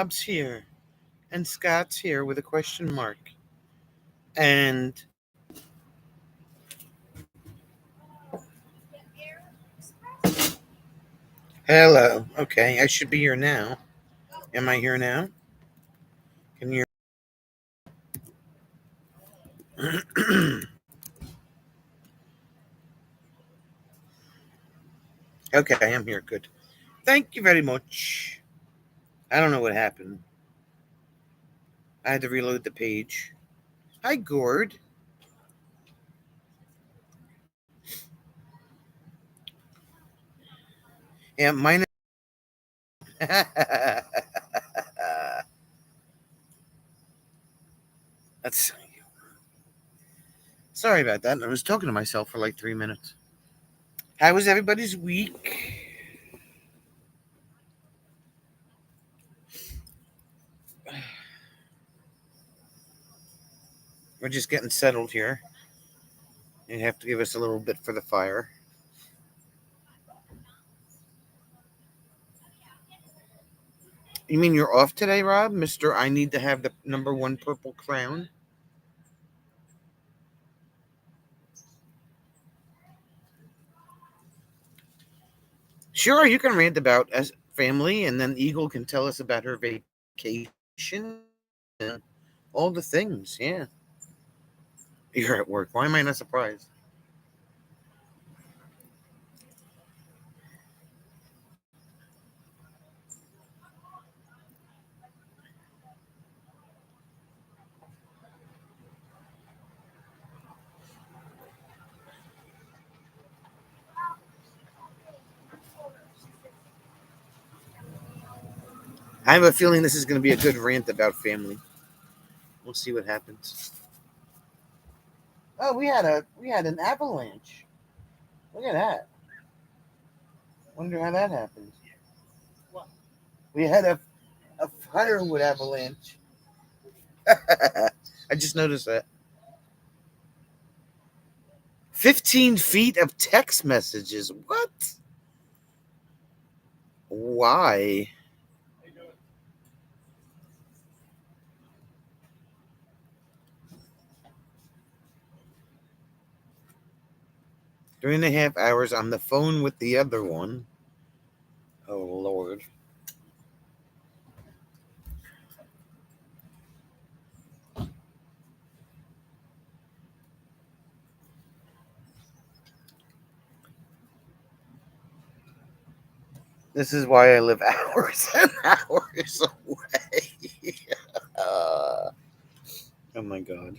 Rob's here, and Scott's here with a question mark. And hello. Okay, I should be here now. Am I here now? Can you? Okay, I'm here. Good. Thank you very much. I don't know what happened. I had to reload the page. Hi, Gord. Yeah, mine. That's sorry about that. I was talking to myself for like 3 minutes. How was everybody's week? We're just getting settled here. You have to give us a little bit for the fire. You mean you're off today, Rob? Mr. I need to have the number one purple crown? Sure, you can rant about us family, and then Eagle can tell us about her vacation and all the things. Yeah. You're at work. Why am I not surprised? I have a feeling this is going to be a good rant about family. We'll see what happens. Oh, we had an avalanche. Look at that. Wonder how that happened. We had a firewood avalanche. I just noticed that. 15 feet of text messages. What? Why? Three and a half hours on the phone with the other one. Oh, Lord. This is why I live hours and hours away. Oh, my God.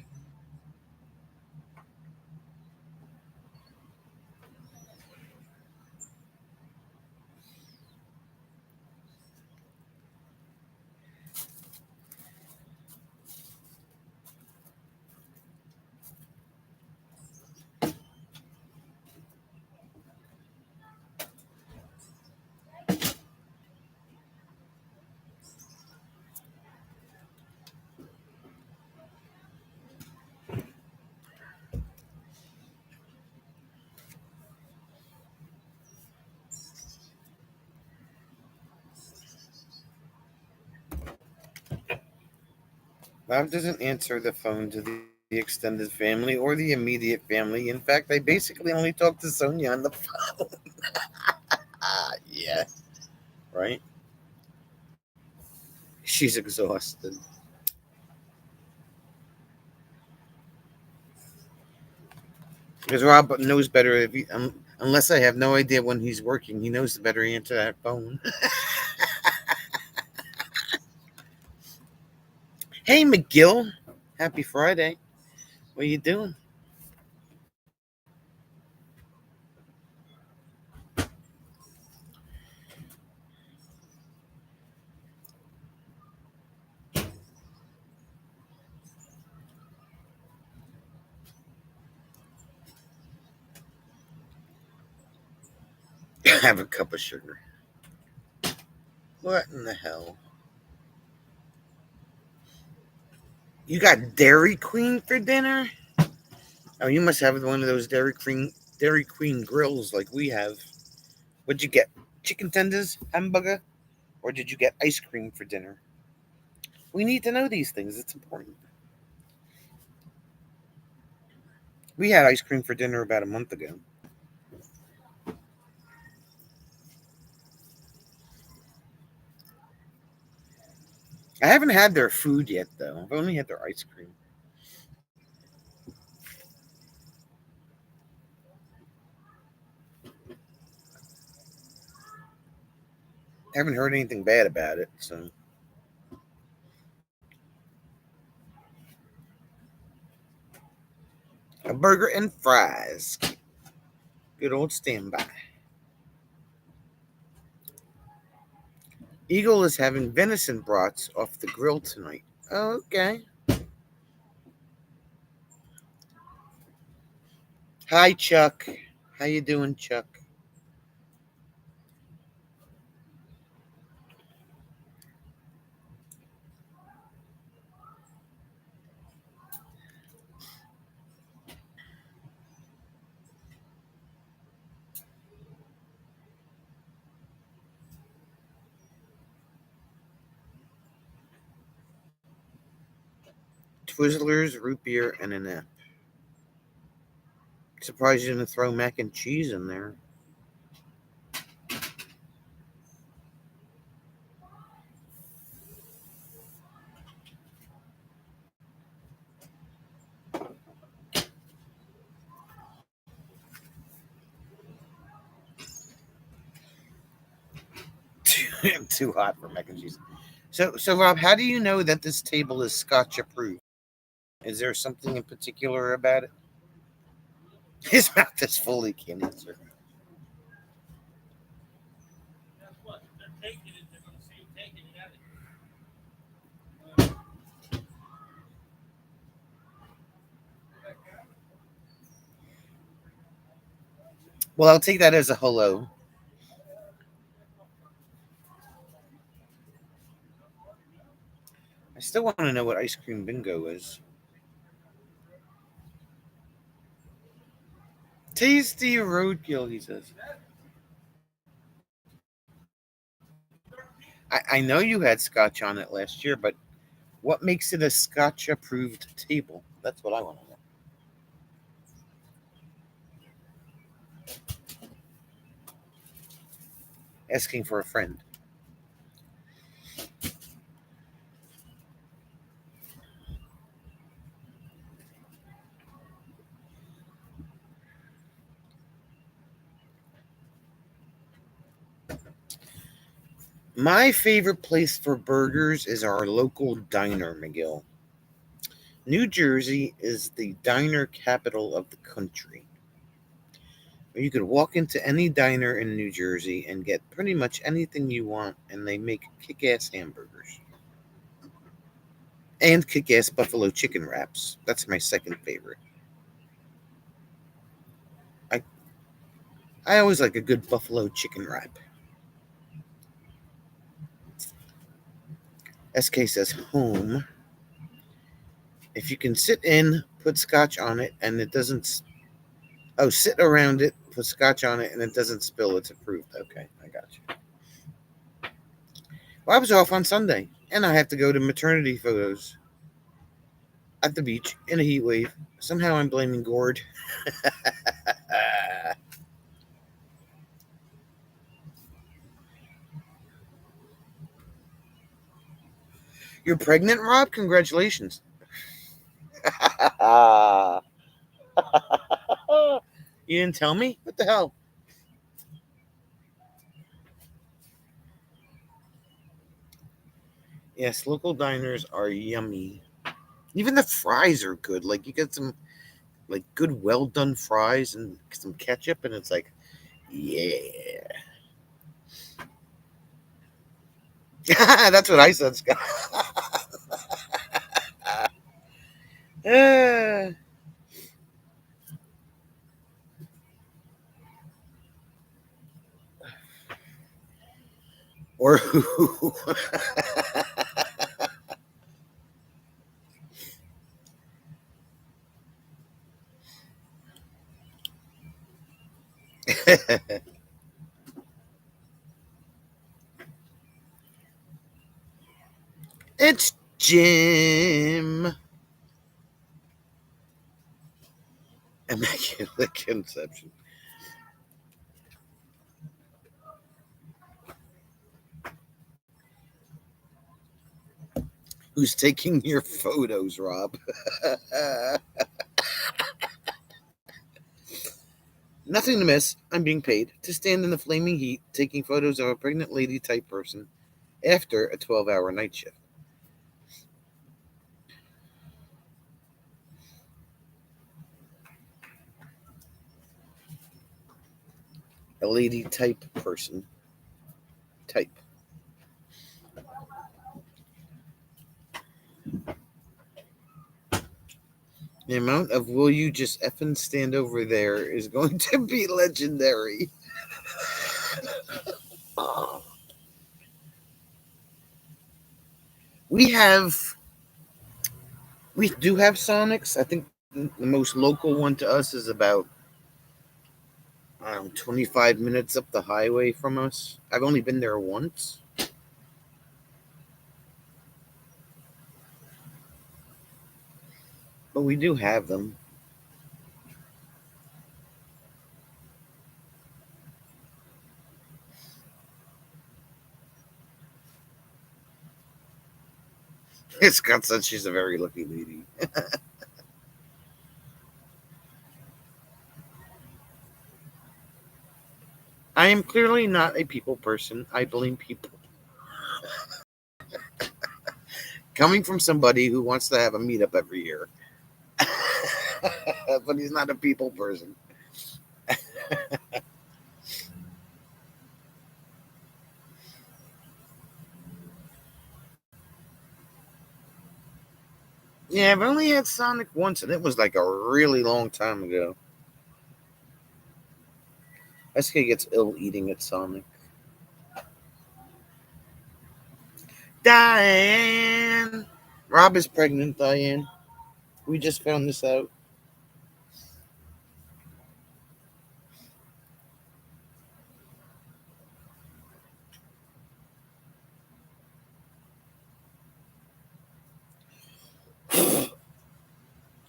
Bob doesn't answer the phone to the extended family or the immediate family. In fact, I basically only talk to Sonia on the phone. Yeah, right? She's exhausted. Because Rob knows better. Unless I have no idea when he's working, he knows the better answer that phone. Hey, McGill. Happy Friday. What are you doing? Have a cup of sugar. What in the hell? You got Dairy Queen for dinner? Oh, you must have one of those Dairy Queen grills like we have. What'd you get? Chicken tenders, hamburger, or did you get ice cream for dinner? We need to know these things. It's important. We had ice cream for dinner about a month ago. I haven't had their food yet, though. I've only had their ice cream. I haven't heard anything bad about it, so. A burger and fries. Good old standby. Eagle is having venison brats off the grill tonight. Okay. Hi, Chuck. How you doing, Chuck? Twizzlers, root beer, and an app. Surprised you didn't throw mac and cheese in there. Too hot for mac and cheese. So Rob, how do you know that this table is Scotch approved? Is there something in particular about it? His mouth is full. He can't answer. Well, I'll take that as a hello. I still want to know what ice cream bingo is. Tasty roadkill, he says. I know you had Scotch on it last year, but what makes it a Scotch approved table? That's what I want to know. Asking for a friend. My favorite place for burgers is our local diner, McGill. New Jersey is the diner capital of the country. You could walk into any diner in New Jersey and get pretty much anything you want, and they make kick ass hamburgers and kick ass buffalo chicken wraps. That's my second favorite. I, I always like a good buffalo chicken wrap. SK says home. If you can sit in, put scotch on it, and it doesn't. Oh, sit around it, put scotch on it, and it doesn't spill. It's approved. Okay, I got you. Well, I was off on Sunday, and I have to go to maternity photos at the beach in a heat wave. Somehow I'm blaming Gord. You're pregnant, Rob? Congratulations. You didn't tell me? What the hell? Yes, local diners are yummy. Even the fries are good. Like you get some like good well done fries and some ketchup and it's like, yeah. That's what I said, Scott. Uh, or who? It's Jim. Immaculate Conception. Who's taking your photos, Rob? Nothing to miss. I'm being paid to stand in the flaming heat taking photos of a pregnant lady type person after a 12-hour night shift. A lady type person. Type. The amount of will you just effing stand over there is going to be legendary. we have we do have Sonics. I think the most local one to us is about 25 minutes up the highway from us. I've only been there once. But we do have them. Scott said she's a very lucky lady. I am clearly not a people person. I blame people. Coming from somebody who wants to have a meetup every year. But he's not a people person. Yeah, I've only had Sonic once, and it was like a really long time ago. SK gets ill eating at Sonic. Diane! Rob is pregnant, Diane. We just found this out.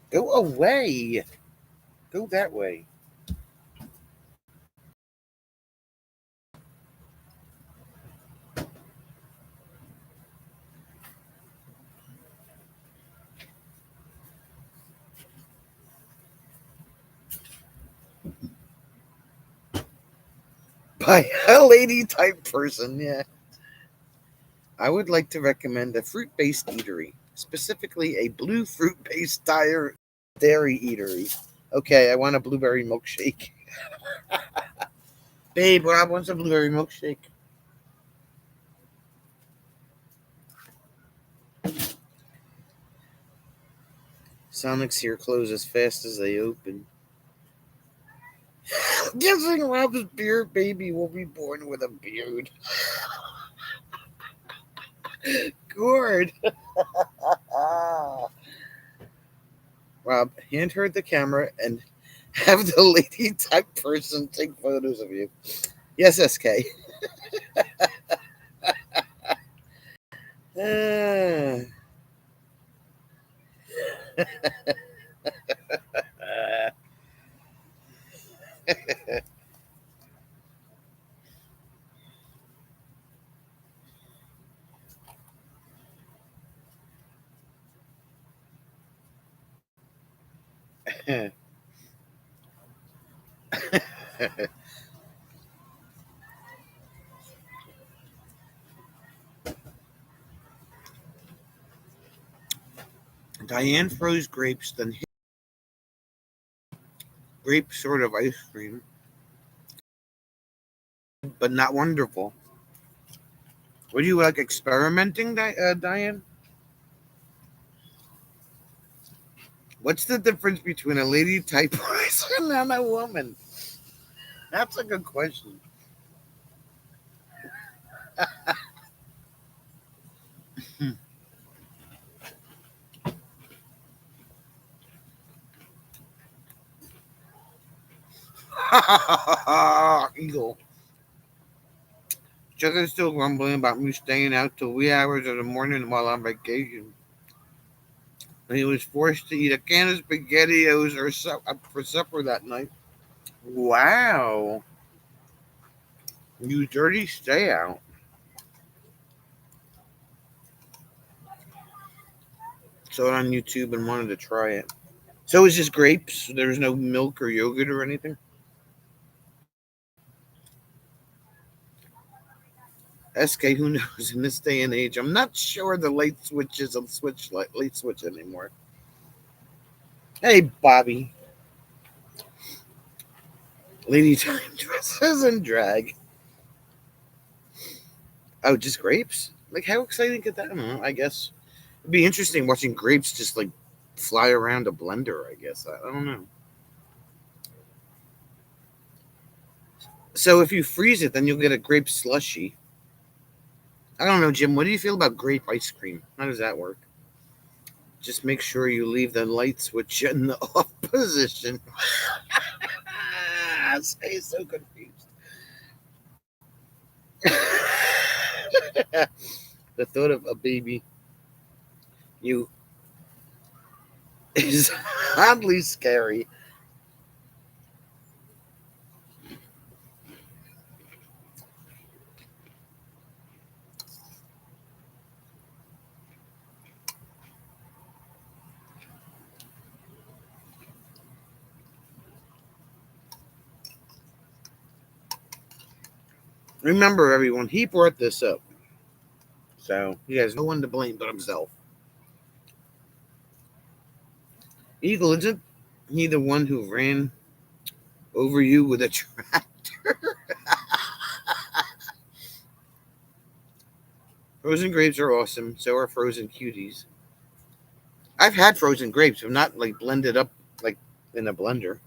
Go away! Go that way. By a lady type person, yeah. I would like to recommend a fruit based eatery, specifically a blue fruit based dairy eatery. Okay, I want a blueberry milkshake. Babe, Rob wants a blueberry milkshake. Sonic's here close as fast as they open. Guessing Rob's beard baby will be born with a beard. Good. Rob, hand her the camera and have the lady type person take photos of you. Yes, SK. Uh, Diane froze grapes, then hit grape sort of ice cream, but not wonderful. Were you like experimenting, Diane? What's the difference between a lady type person and a woman? That's a good question. Eagle. Chuck is still grumbling about me staying out till wee hours of the morning while on vacation. And he was forced to eat a can of SpaghettiOs for supper that night. Wow. You dirty stay out. Saw it on YouTube and wanted to try it. So it was just grapes. There was no milk or yogurt or anything. SK, who knows? In this day and age, I'm not sure the light switch is a light switch anymore. Hey, Bobby. Lady time dresses and drag. Oh, just grapes? Like, how exciting could that? I don't know. I guess it'd be interesting watching grapes just like fly around a blender. I guess I don't know. So if you freeze it, then you'll get a grape slushy. I don't know, Jim. What do you feel about grape ice cream? How does that work? Just make sure you leave the light switch in the off position. Stay so confused. The thought of a baby you is oddly scary. Remember, everyone, he brought this up. So he has no one to blame but himself. Eagle, isn't he the one who ran over you with a tractor? Frozen grapes are awesome. So are frozen cuties. I've had frozen grapes, but not like blended up like in a blender.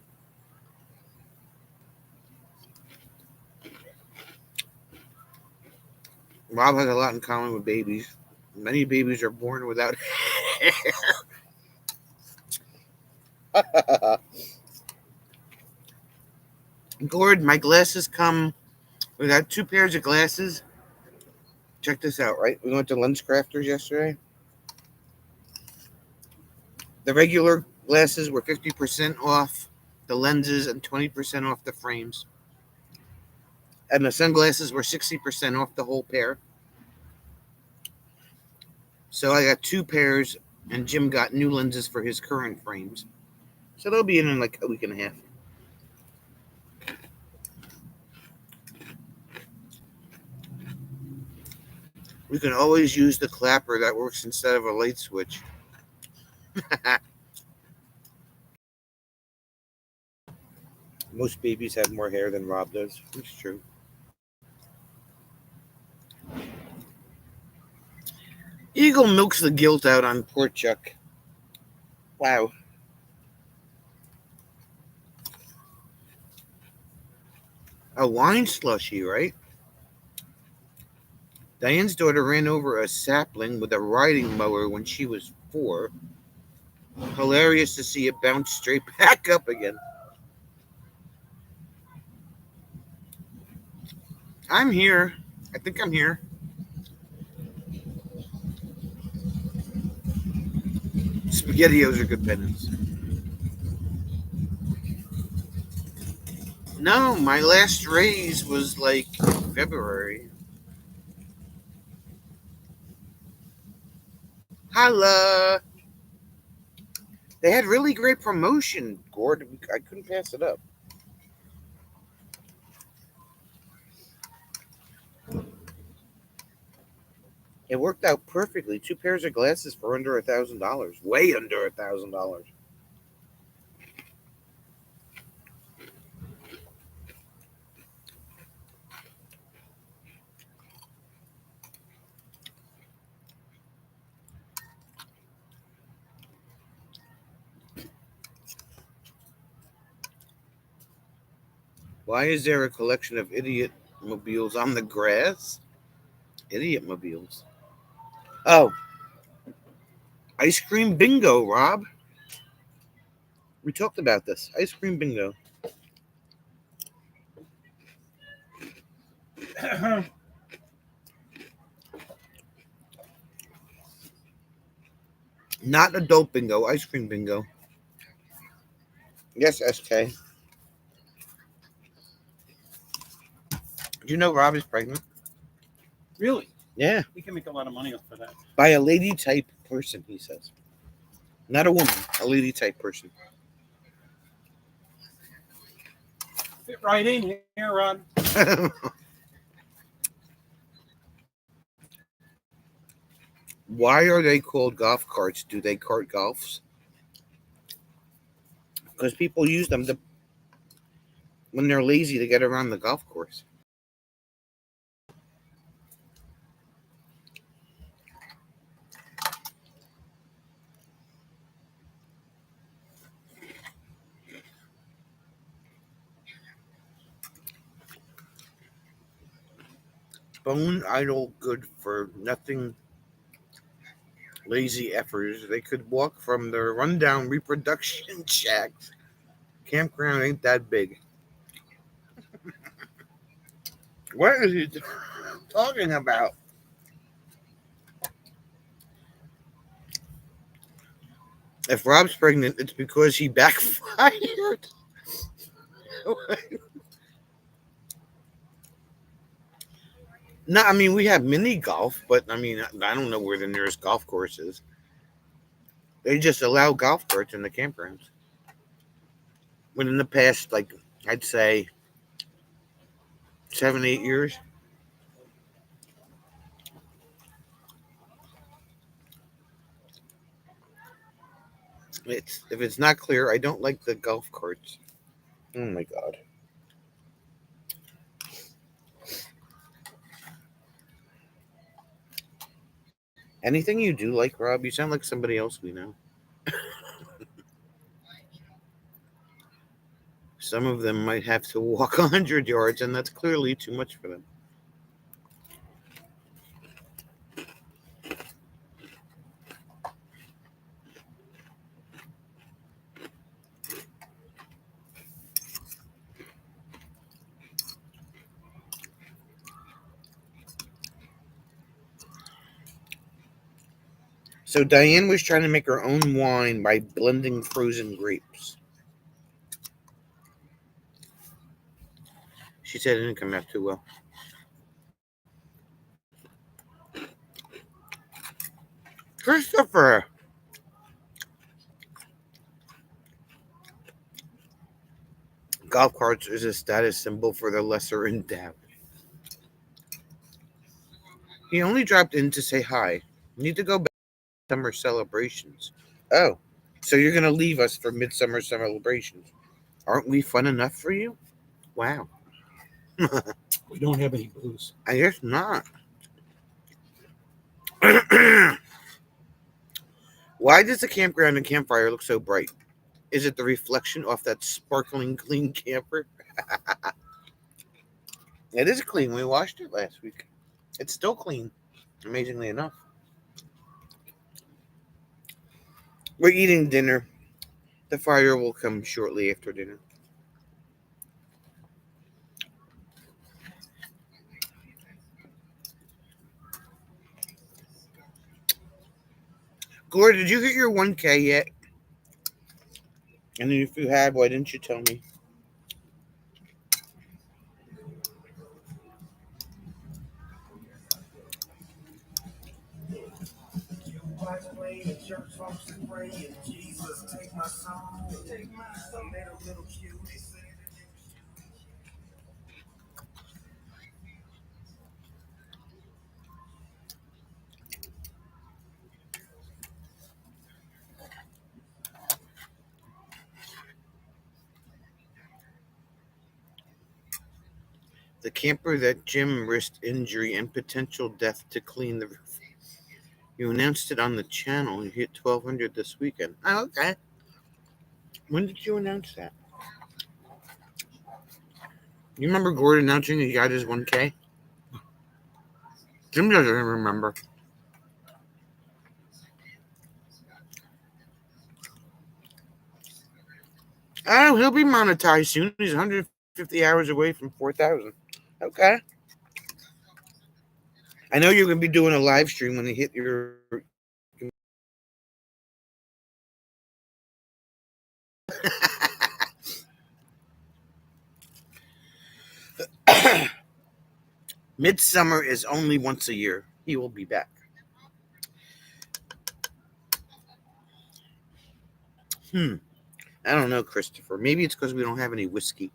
Rob has a lot in common with babies. Many babies are born without hair. Gord, my glasses come. We got two pairs of glasses. Check this out, right? We went to Lens Crafters yesterday. The regular glasses were 50% off the lenses and 20% off the frames. And the sunglasses were 60% off the whole pair. So I got two pairs, and Jim got new lenses for his current frames. So they'll be in like a week and a half. We can always use the clapper that works instead of a light switch. Most babies have more hair than Rob does. It's true. Eagle milks the guilt out on poor Chuck. Wow. A wine slushy, right? Diane's daughter ran over a sapling with a riding mower when she was 4. Hilarious to see it bounce straight back up again. I'm here. I think I'm here. SpaghettiOs are good penance. No, my last raise was like February. Holla! They had really great promotion, Gord. I couldn't pass it up. It worked out perfectly. Two pairs of glasses for under $1,000. Way under $1,000. Why is there a collection of idiot mobiles on the grass? Idiot mobiles. Oh, ice cream bingo, Rob. We talked about this. Ice cream bingo. Not adult bingo, ice cream bingo. Yes, SK. Do you know Rob is pregnant? Really? Yeah. We can make a lot of money off of that. By a lady type person, he says. Not a woman, a lady type person. Fit right in here, Ron. Why are they called golf carts? Do they cart golfs? Because people use them to, when they're lazy to get around the golf course. Bone idle, good for nothing, lazy efforts. They could walk from their rundown reproduction shacks. Campground ain't that big. What is he talking about? If Rob's pregnant, it's because he backfired. No, I mean we have mini golf, but I mean I don't know where the nearest golf course is. They just allow golf carts in the campgrounds. When in the past, like I'd say 7, 8 years, it's if it's not clear, I don't like the golf carts. Oh my god! Anything you do like Rob, you sound like somebody else we know. Some of them might have to walk 100 yards, and that's clearly too much for them. So Diane was trying to make her own wine by blending frozen grapes. She said it didn't come out too well. Christopher! Golf carts is a status symbol for the lesser endowed. He only dropped in to say hi. Need to go back to summer celebrations. Oh, so you're going to leave us for midsummer celebrations. Aren't we fun enough for you? Wow. We don't have any booze. I guess not. Why does the campground and campfire look so bright? Is it the reflection off that sparkling clean camper? It is clean. We washed it last week. It's still clean, amazingly enough. We're eating dinner. The fire will come shortly after dinner. Gore, did you get your 1K yet? And if you have, why didn't you tell me? The camper that Jim risked injury and potential death to clean the roof. You announced it on the channel. You hit 1,200 this weekend. Oh, okay. When did you announce that? You remember Gordon announcing he got his 1K? Jim doesn't remember. Oh, he'll be monetized soon. He's 150 hours away from 4,000. Okay. I know you're going to be doing a live stream when you hit your Midsummer is only once a year. He will be back. I don't know, Christopher. Maybe it's because we don't have any whiskey.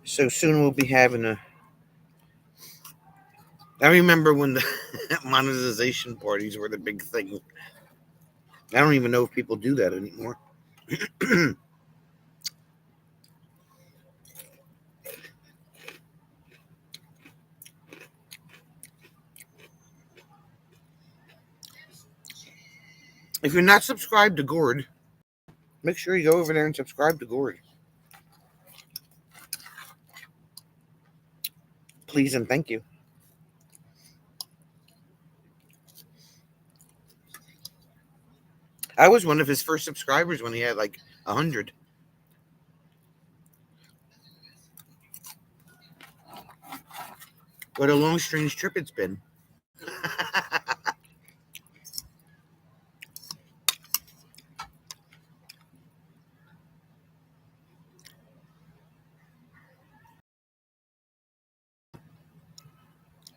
So soon we'll be having a. I remember when the monetization parties were the big thing. I don't even know if people do that anymore. If you're not subscribed to Gord, make sure you go over there and subscribe to Gord. Please and thank you. I was one of his first subscribers when he had like 100. What a long, strange trip it's been.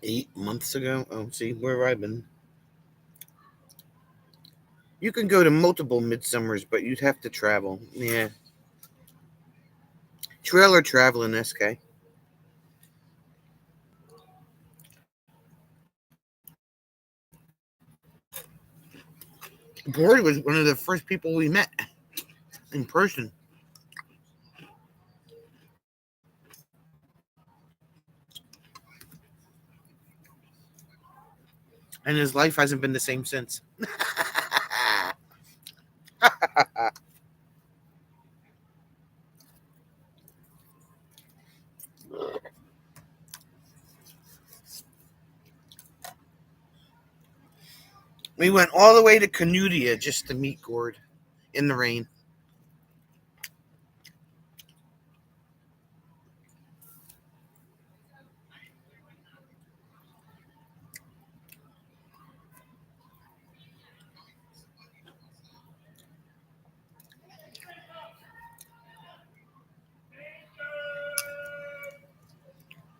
8 months ago. Oh, see, where have I been? You can go to multiple midsummers, but you'd have to travel. Yeah. Trailer traveling, SK. Gord was one of the first people we met in person. And his life hasn't been the same since. We went all the way to Canudia just to meet Gord in the rain.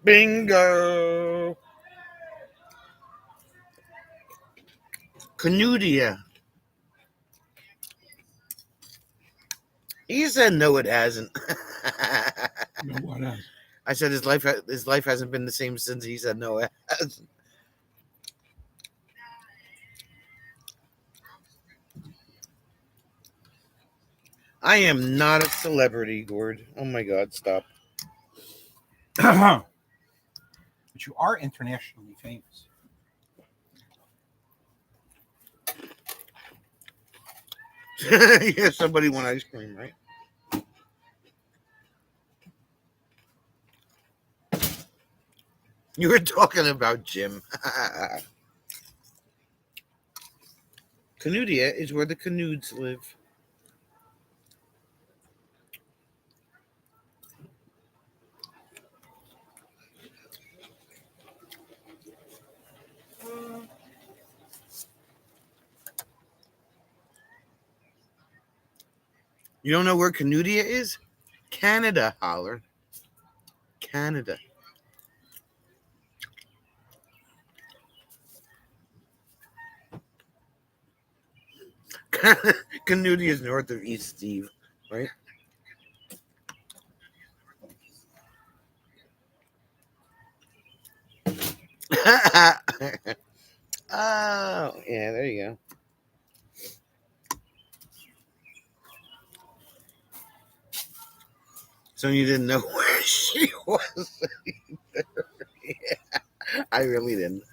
Bingo! Canudia. He said no, it hasn't. No, what else? I said his life hasn't been the same since. He said no, it hasn't. I am not a celebrity, Gord. Oh my God, stop. But you are internationally famous. Yeah, somebody want ice cream, right? You were talking about Jim. Canudia is where the Canudes live. You don't know where Canudia is? Canada, holler. Canada. Canudia is north of East Steve, right? Oh, yeah, there you go. So you didn't know where she was? Yeah, I really didn't.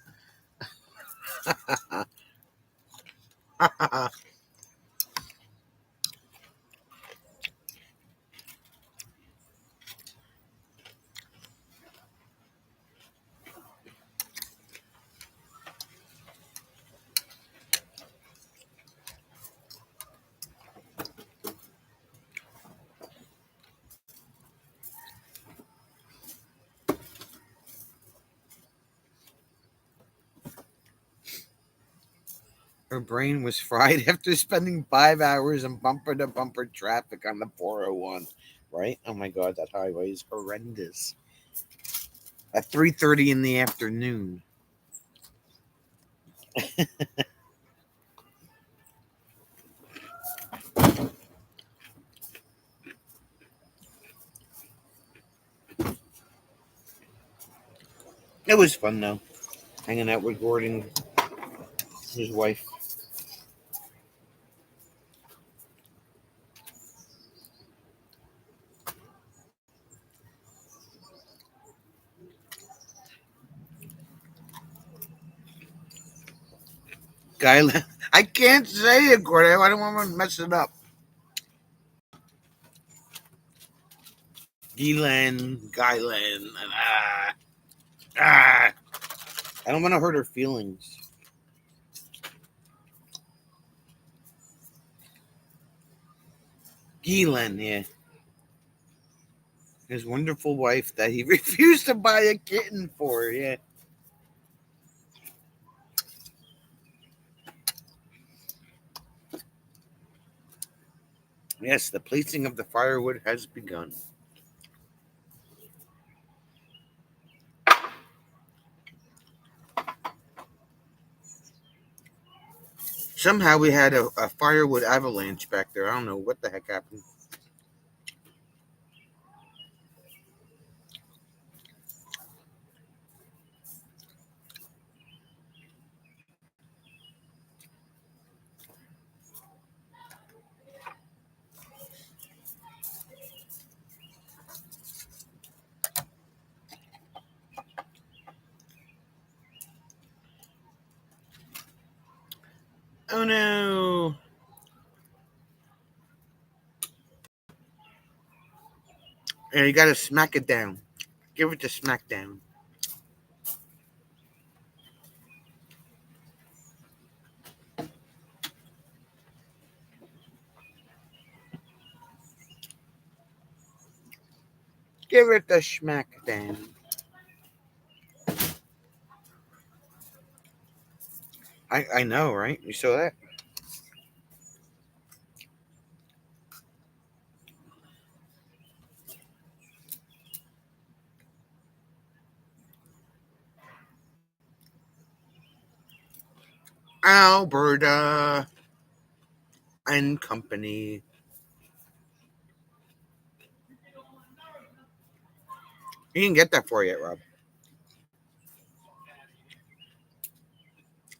Her brain was fried after spending 5 hours in bumper to bumper traffic on the 401. Right? Oh my God, that highway is horrendous. At 3:30 in the afternoon. It was fun though, hanging out with Gordon, his wife. Guy, I can't say it, Gordon. I don't want to mess it up. Guylan. Ah. I don't want to hurt her feelings. Guylan, yeah. His wonderful wife that he refused to buy a kitten for, yeah. Yes, the placing of the firewood has begun. Somehow we had a firewood avalanche back there. I don't know what the heck happened. Oh no. Yeah, you gotta smack it down. Give it the smack down. Give it the smack down. I know, right? You saw that? Alberta and Company. You didn't get that for yet, Rob.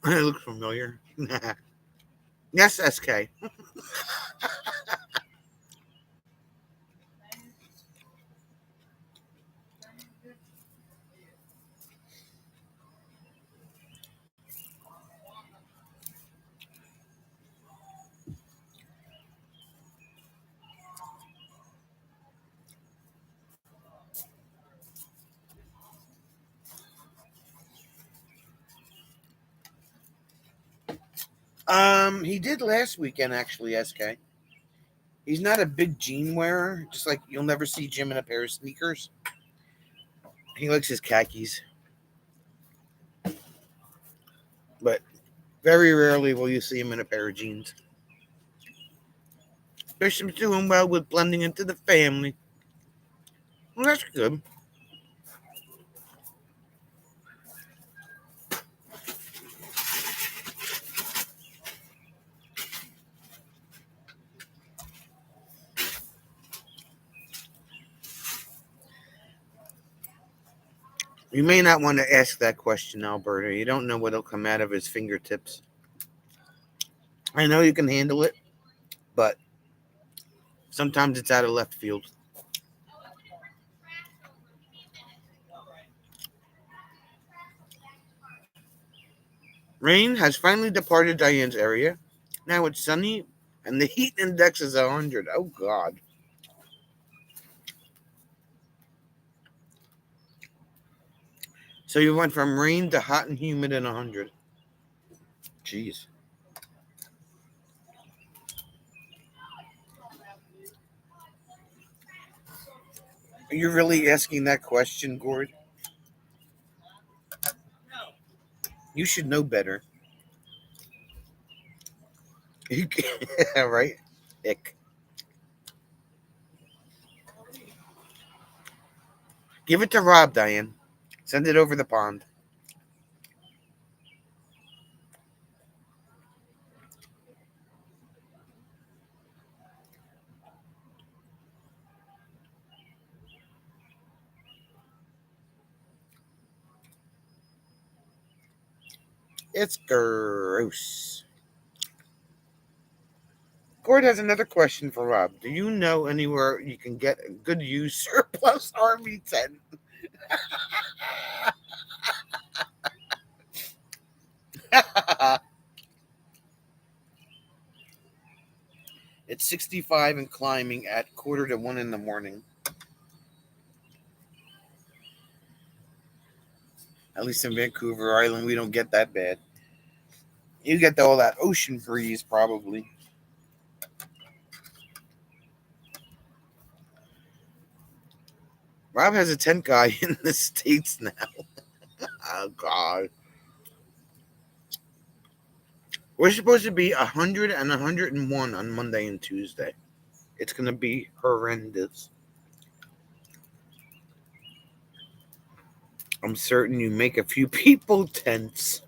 It looks familiar. Yes, SK. He did last weekend actually, SK. He's not a big jean wearer, just like you'll never see Jim in a pair of sneakers. He likes his khakis. But very rarely will you see him in a pair of jeans. Bishop's doing well with blending into the family. Well, that's good. You may not want to ask that question, Alberta. You don't know what'll come out of his fingertips. I know you can handle it, but sometimes it's out of left field. Rain has finally departed Diane's area. Now it's sunny, and the heat index is 100. Oh, God. So you went from rain to hot and humid and 100. Jeez. Are you really asking that question, Gord? You should know better. Right? Ick. Give it to Rob, Diane. Send it over the pond. It's gross. Gord has another question for Rob. Do you know anywhere you can get a good used surplus Army tent? It's 65 and climbing at 1:45 in the morning. At least in Vancouver Island, we don't get that bad. You get all that ocean breeze, probably. Rob has a tent guy in the States now. Oh, God. We're supposed to be 100 and 101 on Monday and Tuesday. It's going to be horrendous. I'm certain you make a few people tense.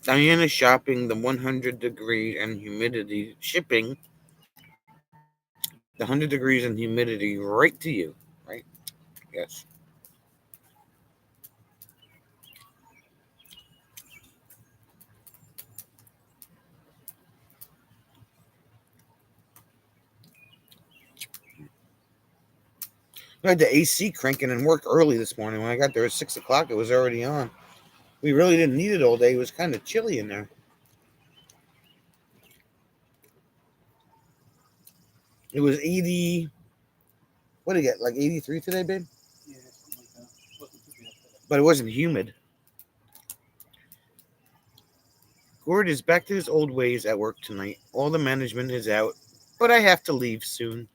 Diana shopping the 100-degree and humidity, shipping the 100 degrees and humidity right to you, right? Yes. I had the AC cranking and work early this morning. When I got there at 6 o'clock, it was already on. We really didn't need it all day. It was kind of chilly in there. It was 80. What did you get? Like 83 today, babe? Yeah, something like that. Wasn't too bad today. But it wasn't humid. Gord is back to his old ways at work tonight. All the management is out, but I have to leave soon.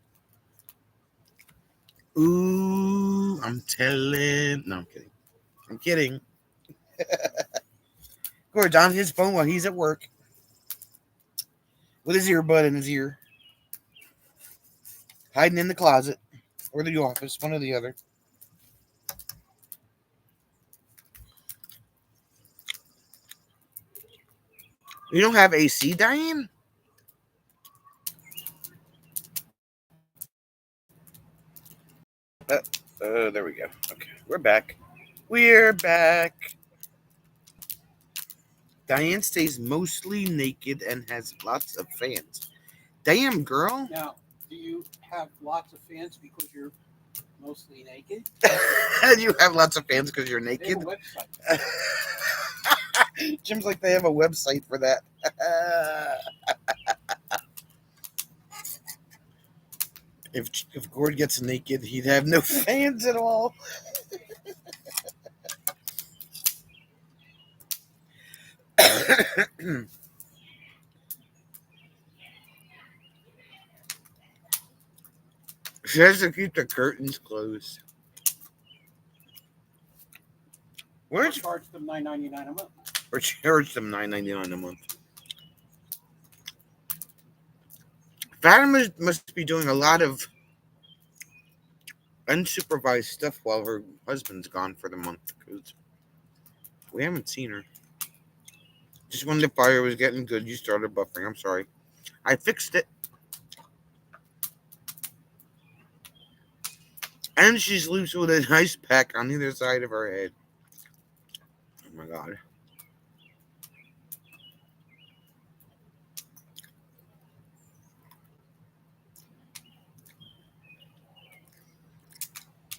Ooh, I'm telling. No, I'm kidding. I'm kidding. Gord's on his phone while he's at work with his earbud in his ear, hiding in the closet or the office, one or the other. You don't have AC, Diane? There we go. Okay, we're back. We're back. Diane stays mostly naked and has lots of fans. Damn, girl. Now, do you have lots of fans because you're mostly naked? You have lots of fans because you're They have naked? a website. Jim's like, they have a website for that. If Gord gets naked, he'd have no fans at all. She has to keep the curtains closed. Or Where's charge them $9.99 a month. or charge them $9.99 a month? Fatima must be doing a lot of unsupervised stuff while her husband's gone for the month because we haven't seen her. Just when the fire was getting good, you started buffering. I'm sorry. I fixed it. And she sleeps with an ice pack on either side of her head. Oh my God.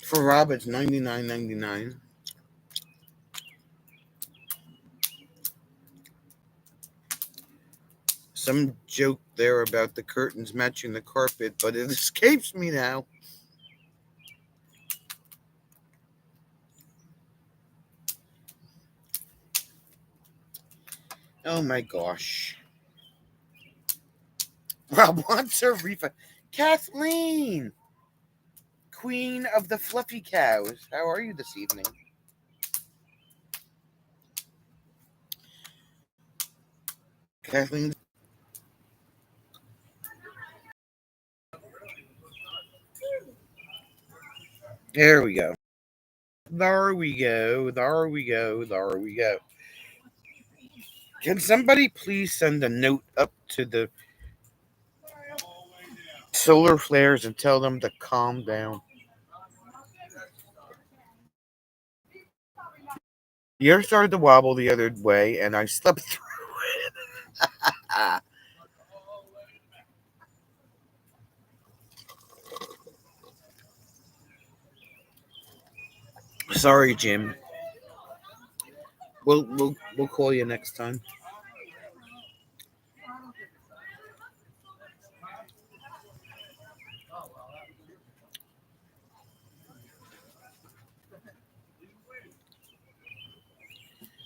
For Rob, it's $99.99. Some joke there about the curtains matching the carpet, but it escapes me now. Oh my gosh. Rob wants a refund. Kathleen, queen of the fluffy cows. How are you this evening? Kathleen. There we go. There we go. There we go. There we go. Can somebody please send a note up to the solar flares and tell them to calm down? The earth started to wobble the other way, and I slept through it. Sorry, Jim. We'll call you next time.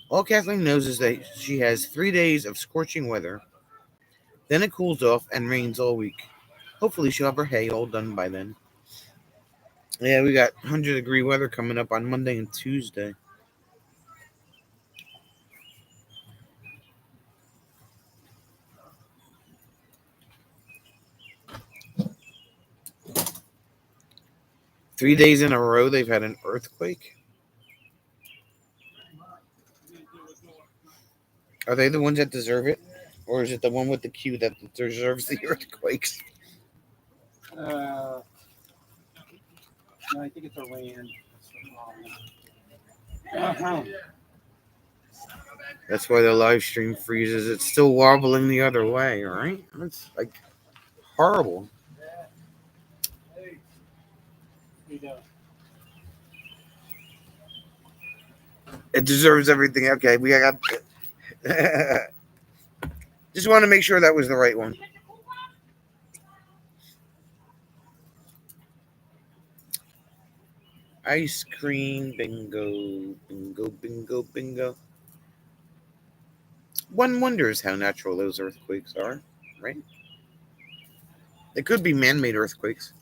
All Kathleen knows is that she has 3 days of scorching weather. Then it cools off and rains all week. Hopefully, she'll have her hay all done by then. Yeah, we got 100-degree weather coming up on Monday and Tuesday. Three days in a row, they've had an earthquake. Are they the ones that deserve it? Or is it the one with the Q that deserves the earthquakes? No, I think it's Iran. That's why the live stream freezes. It's still wobbling the other way, right? That's like horrible. It deserves everything. Okay, we got. Just want to make sure that was the right one. Ice cream, bingo, bingo, bingo, bingo. One wonders how natural those earthquakes are, right? They could be man-made earthquakes.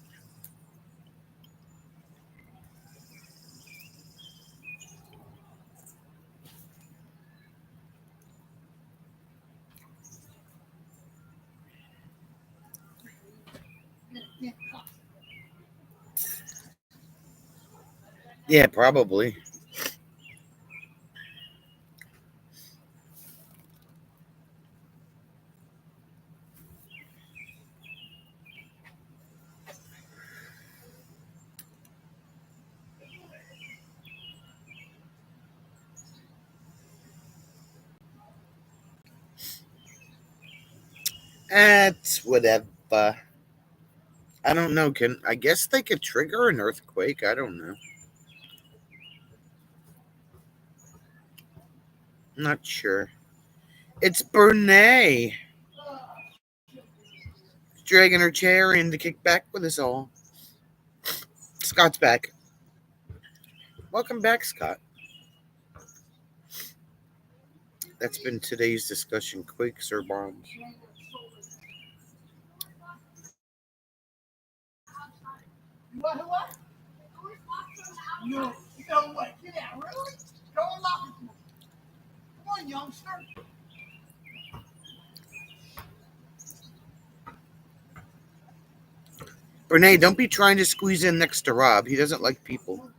Yeah, probably. That's whatever. I don't know. I guess they could trigger an earthquake. I don't know. Not sure. It's Bernay. Dragging her chair in to kick back with us all. Scott's back. Welcome back, Scott. That's been today's discussion. Quakes or bombs? What? You go away. Get out. Really? Go and lock it. Come on, youngster. Renee, don't be trying to squeeze in next to Rob. He doesn't like people.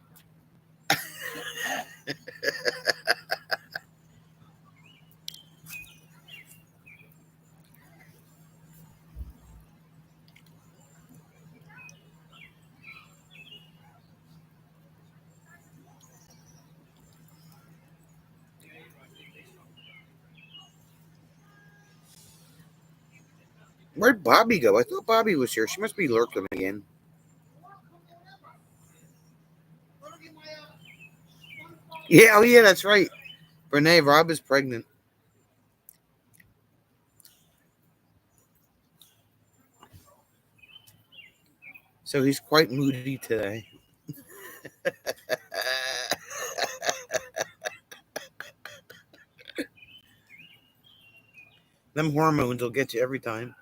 Where'd Bobby go? I thought Bobby was here. She must be lurking again. Yeah, oh yeah, that's right. Renee, Rob is pregnant. So he's quite moody today. Them hormones will get you every time.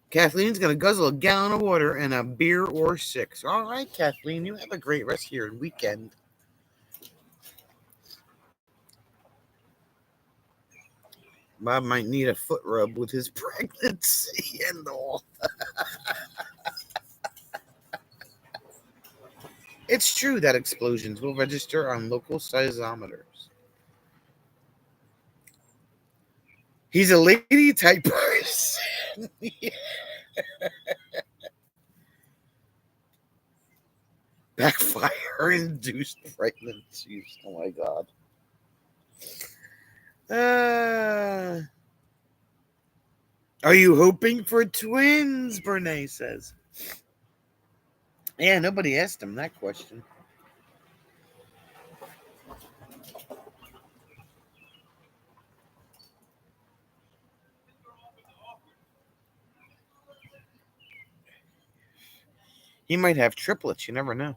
Kathleen's going to guzzle a gallon of water and a beer or 6. All right, Kathleen, you have a great rest of your weekend. Bob might need a foot rub with his pregnancy and all. It's true that explosions will register on local seismometers. He's a lady type person. Backfire induced pregnancies. Oh my god. Are you hoping for twins? Bernays says. Yeah, nobody asked him that question. He might have triplets. You never know.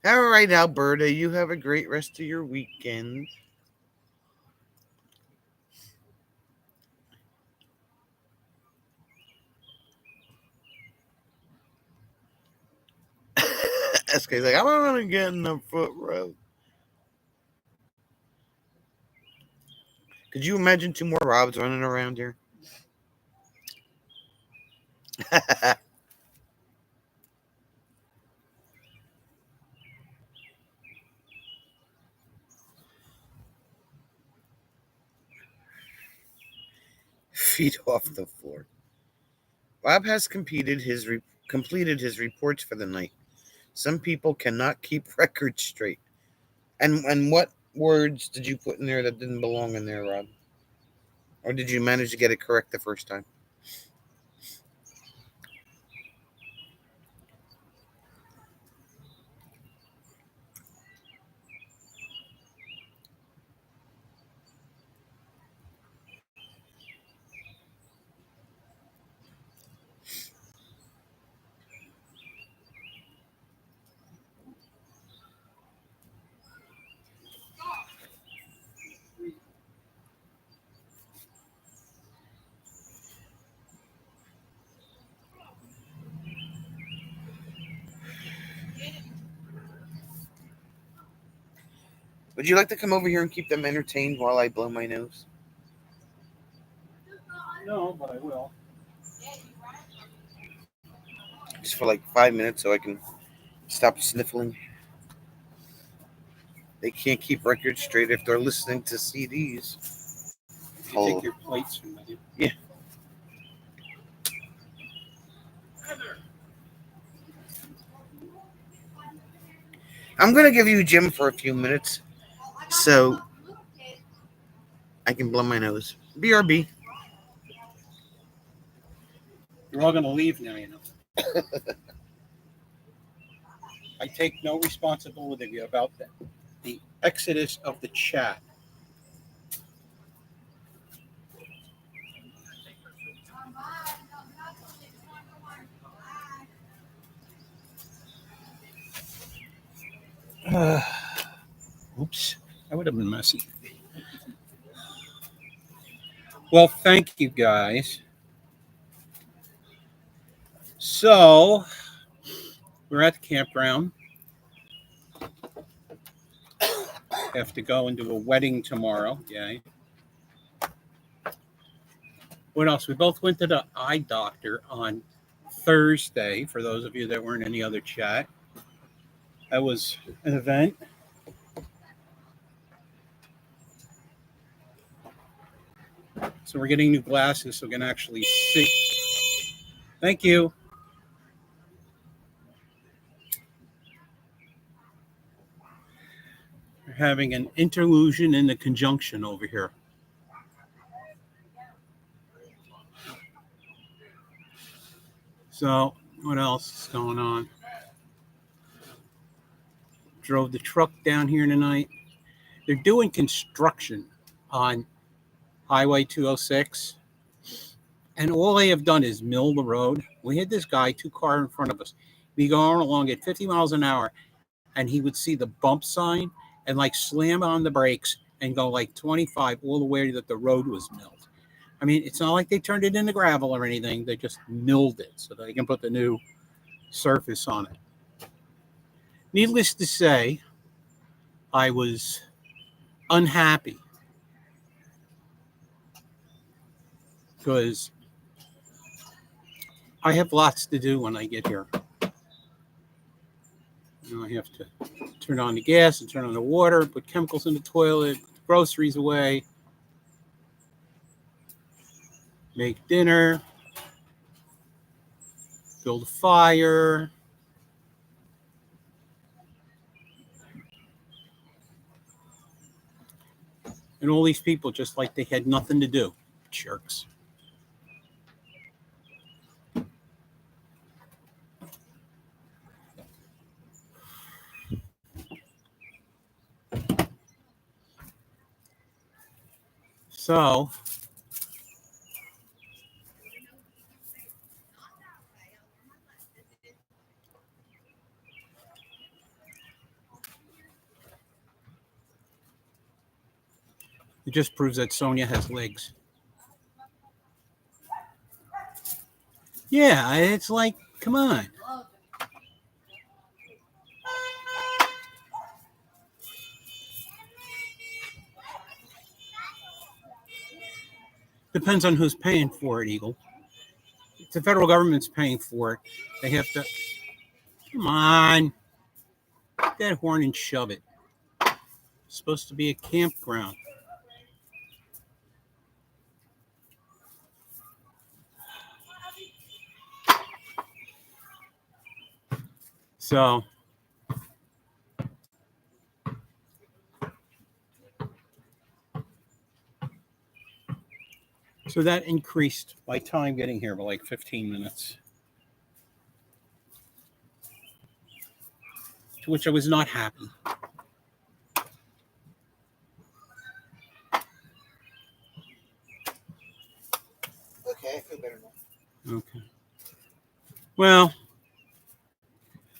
All right, Alberta, you have a great rest of your weekend. SK's like, I don't want to get in the foot rub. Could you imagine two more Robs running around here? Feet off the floor. Rob has completed his reports for the night. Some people cannot keep records straight. And what words did you put in there that didn't belong in there, Rob? Or did you manage to get it correct the first time? Would you like to come over here and keep them entertained while I blow my nose? No, but I will. Just for like 5 minutes so I can stop sniffling. They can't keep records straight if they're listening to CDs. You take your plates from with you. Yeah. I'm going to give you Jim for a few minutes so I can blow my nose. BRB. You're all going to leave now, you know. I take no responsibility about the exodus of the chat. Oops, that would have been messy. Well, thank you guys. So, we're at the campground. Have to go and do a wedding tomorrow. Yay. What else? We both went to the eye doctor on Thursday, for those of you that weren't in the other chat. That was an event. So we're getting new glasses so we can actually see. Thank you. We're having an interlusion in the conjunction over here. So what else is going on? Drove the truck down here tonight. They're doing construction on Highway 206. And all they have done is mill the road. We had this guy, 2 cars in front of us, be going along at 50 miles an hour, and he would see the bump sign and like slam on the brakes and go like 25 all the way that the road was milled. I mean, it's not like they turned it into gravel or anything. They just milled it so they can put the new surface on it. Needless to say, I was unhappy because I have lots to do when I get here. I have to turn on the gas and turn on the water, put chemicals in the toilet, put groceries away, make dinner, build a fire. And all these people just like they had nothing to do. Jerks. So it just proves that Sonia has legs. Yeah, it's like, come on. Depends on who's paying for it, Eagle. If the federal government's paying for it, they have to. Come on. Get that horn and shove it. It's supposed to be a campground. So that increased my time getting here by like 15 minutes. To which I was not happy. Okay, I feel better now. Okay. Well,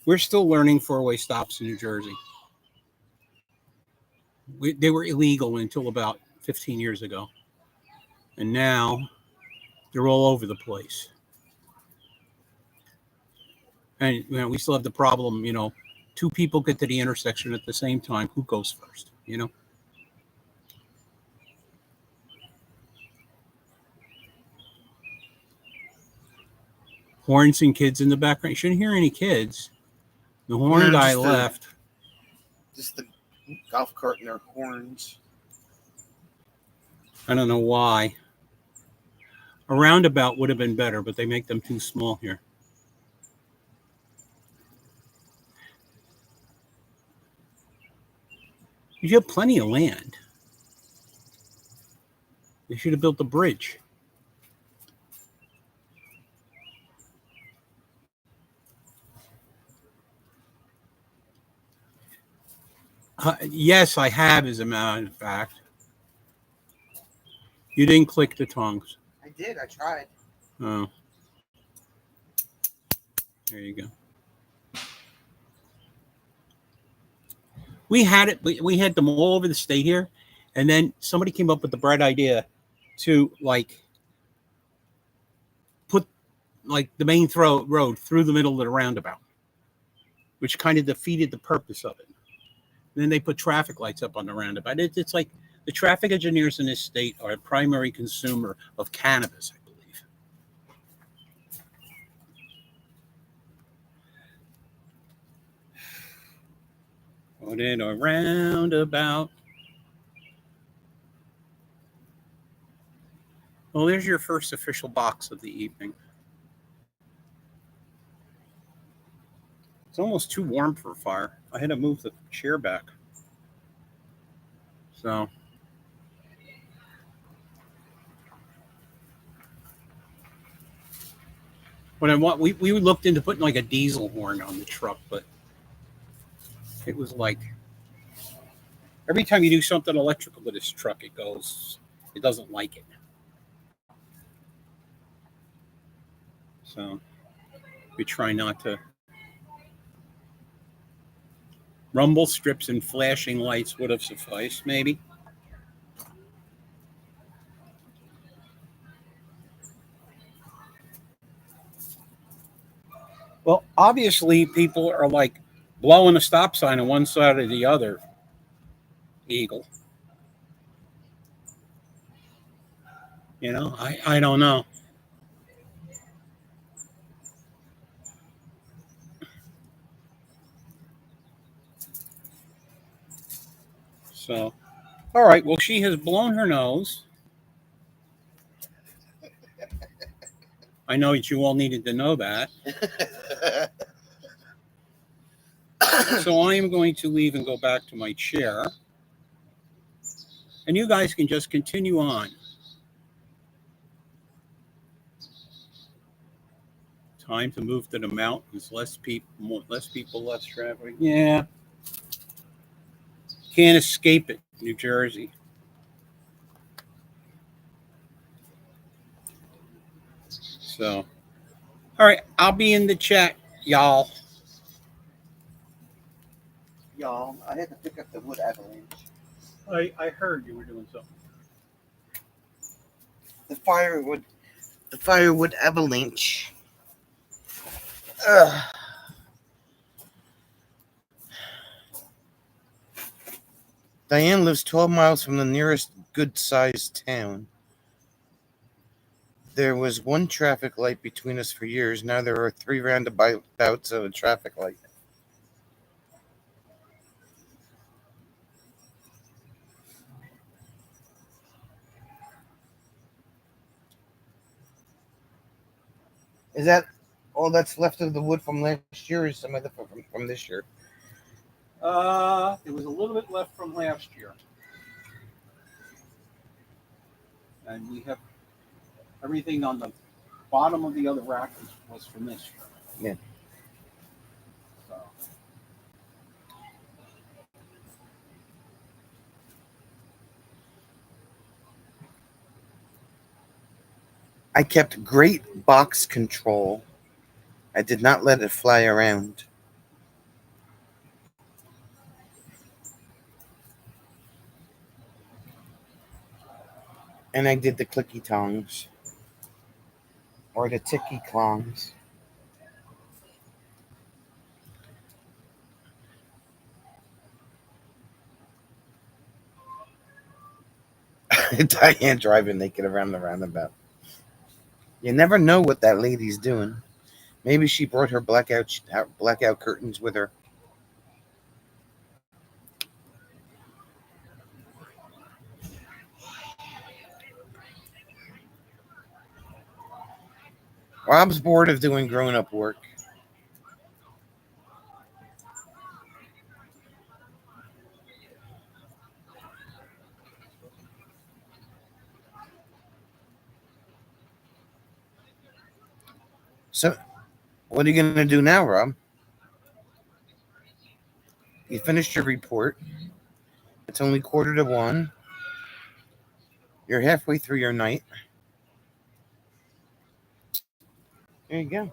we're still learning four-way stops in New Jersey. They were illegal until about 15 years ago. And now they're all over the place. And we still have the problem, two people get to the intersection at the same time. Who goes first, Horns and kids in the background. You shouldn't hear any kids. The horn guy left. Just the golf cart and their horns. I don't know why. A roundabout would have been better, but they make them too small here. You have plenty of land. They should have built a bridge. Yes, I have, as a matter of fact. You didn't click the tongs. I did. I tried. Oh. There you go. We had it. We had them all over the state here. And then somebody came up with the bright idea to put the main road through the middle of the roundabout, which kind of defeated the purpose of it. And then they put traffic lights up on the roundabout. It's like the traffic engineers in this state are a primary consumer of cannabis, I believe. Put it a roundabout. Well, there's your first official box of the evening. It's almost too warm for a fire. I had to move the chair back. So. What I want, we looked into putting a diesel horn on the truck, but it was every time you do something electrical with this truck, it doesn't like it. So we try not to. Rumble strips and flashing lights would have sufficed, maybe. Well, obviously, people are blowing a stop sign on one side or the other, Eagle. I don't know. So, all right. Well, she has blown her nose. I know that you all needed to know that. So I am going to leave and go back to my chair. And you guys can just continue on. Time to move to the mountains. Less people, less traffic. Yeah. Can't escape it, New Jersey. So, all right. I'll be in the chat, y'all. Y'all, I had to pick up the wood avalanche. I heard you were doing something. The firewood avalanche. Ugh. Diane lives 12 miles from the nearest good-sized town. There was one traffic light between us for years. Now there are 3 roundabouts of a traffic light. Is that all that's left of the wood from last year, or some of the from this year? There was a little bit left from last year. And we have everything on the bottom of the other rack was from this year. Yeah. So. I kept great box control. I did not let it fly around. And I did the clicky tongs. Or the ticky clongs. Diane driving naked around the roundabout. You never know what that lady's doing. Maybe she brought her blackout curtains with her. Rob's bored of doing grown-up work. So, what are you going to do now, Rob? You finished your report. It's only 1:45. You're halfway through your night. There you go.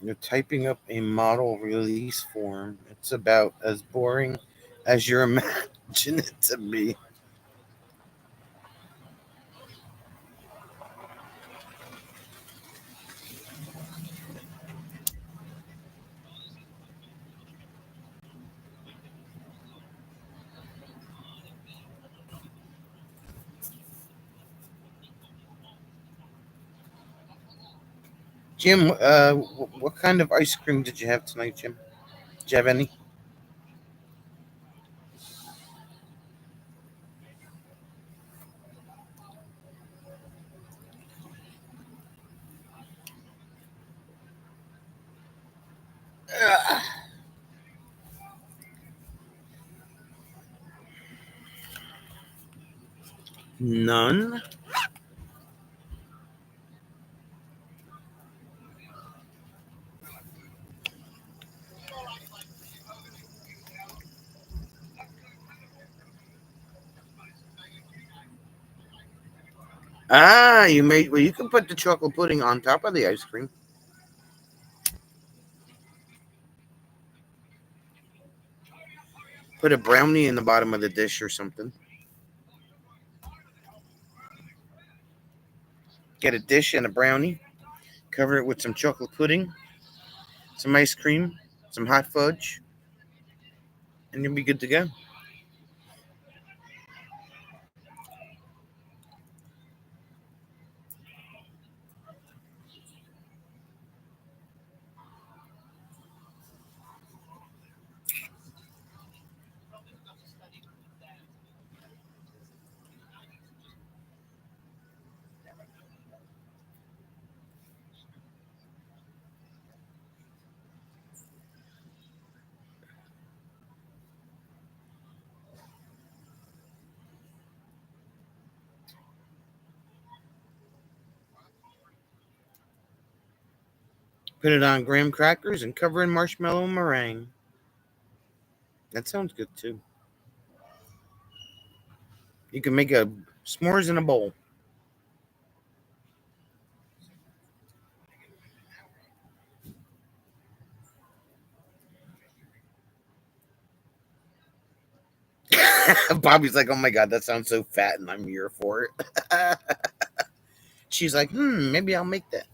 You're typing up a model release form. It's about as boring as you imagine it to be. Jim, what kind of ice cream did you have tonight, Jim? Did you have any? None. Well, you can put the chocolate pudding on top of the ice cream. Put a brownie in the bottom of the dish or something. Get a dish and a brownie. Cover it with some chocolate pudding, some ice cream, some hot fudge, and you'll be good to go. Put it on graham crackers and cover in marshmallow meringue. That sounds good too. You can make a s'mores in a bowl. Bobby's like, oh my god, that sounds so fat, and I'm here for it. She's like, maybe I'll make that.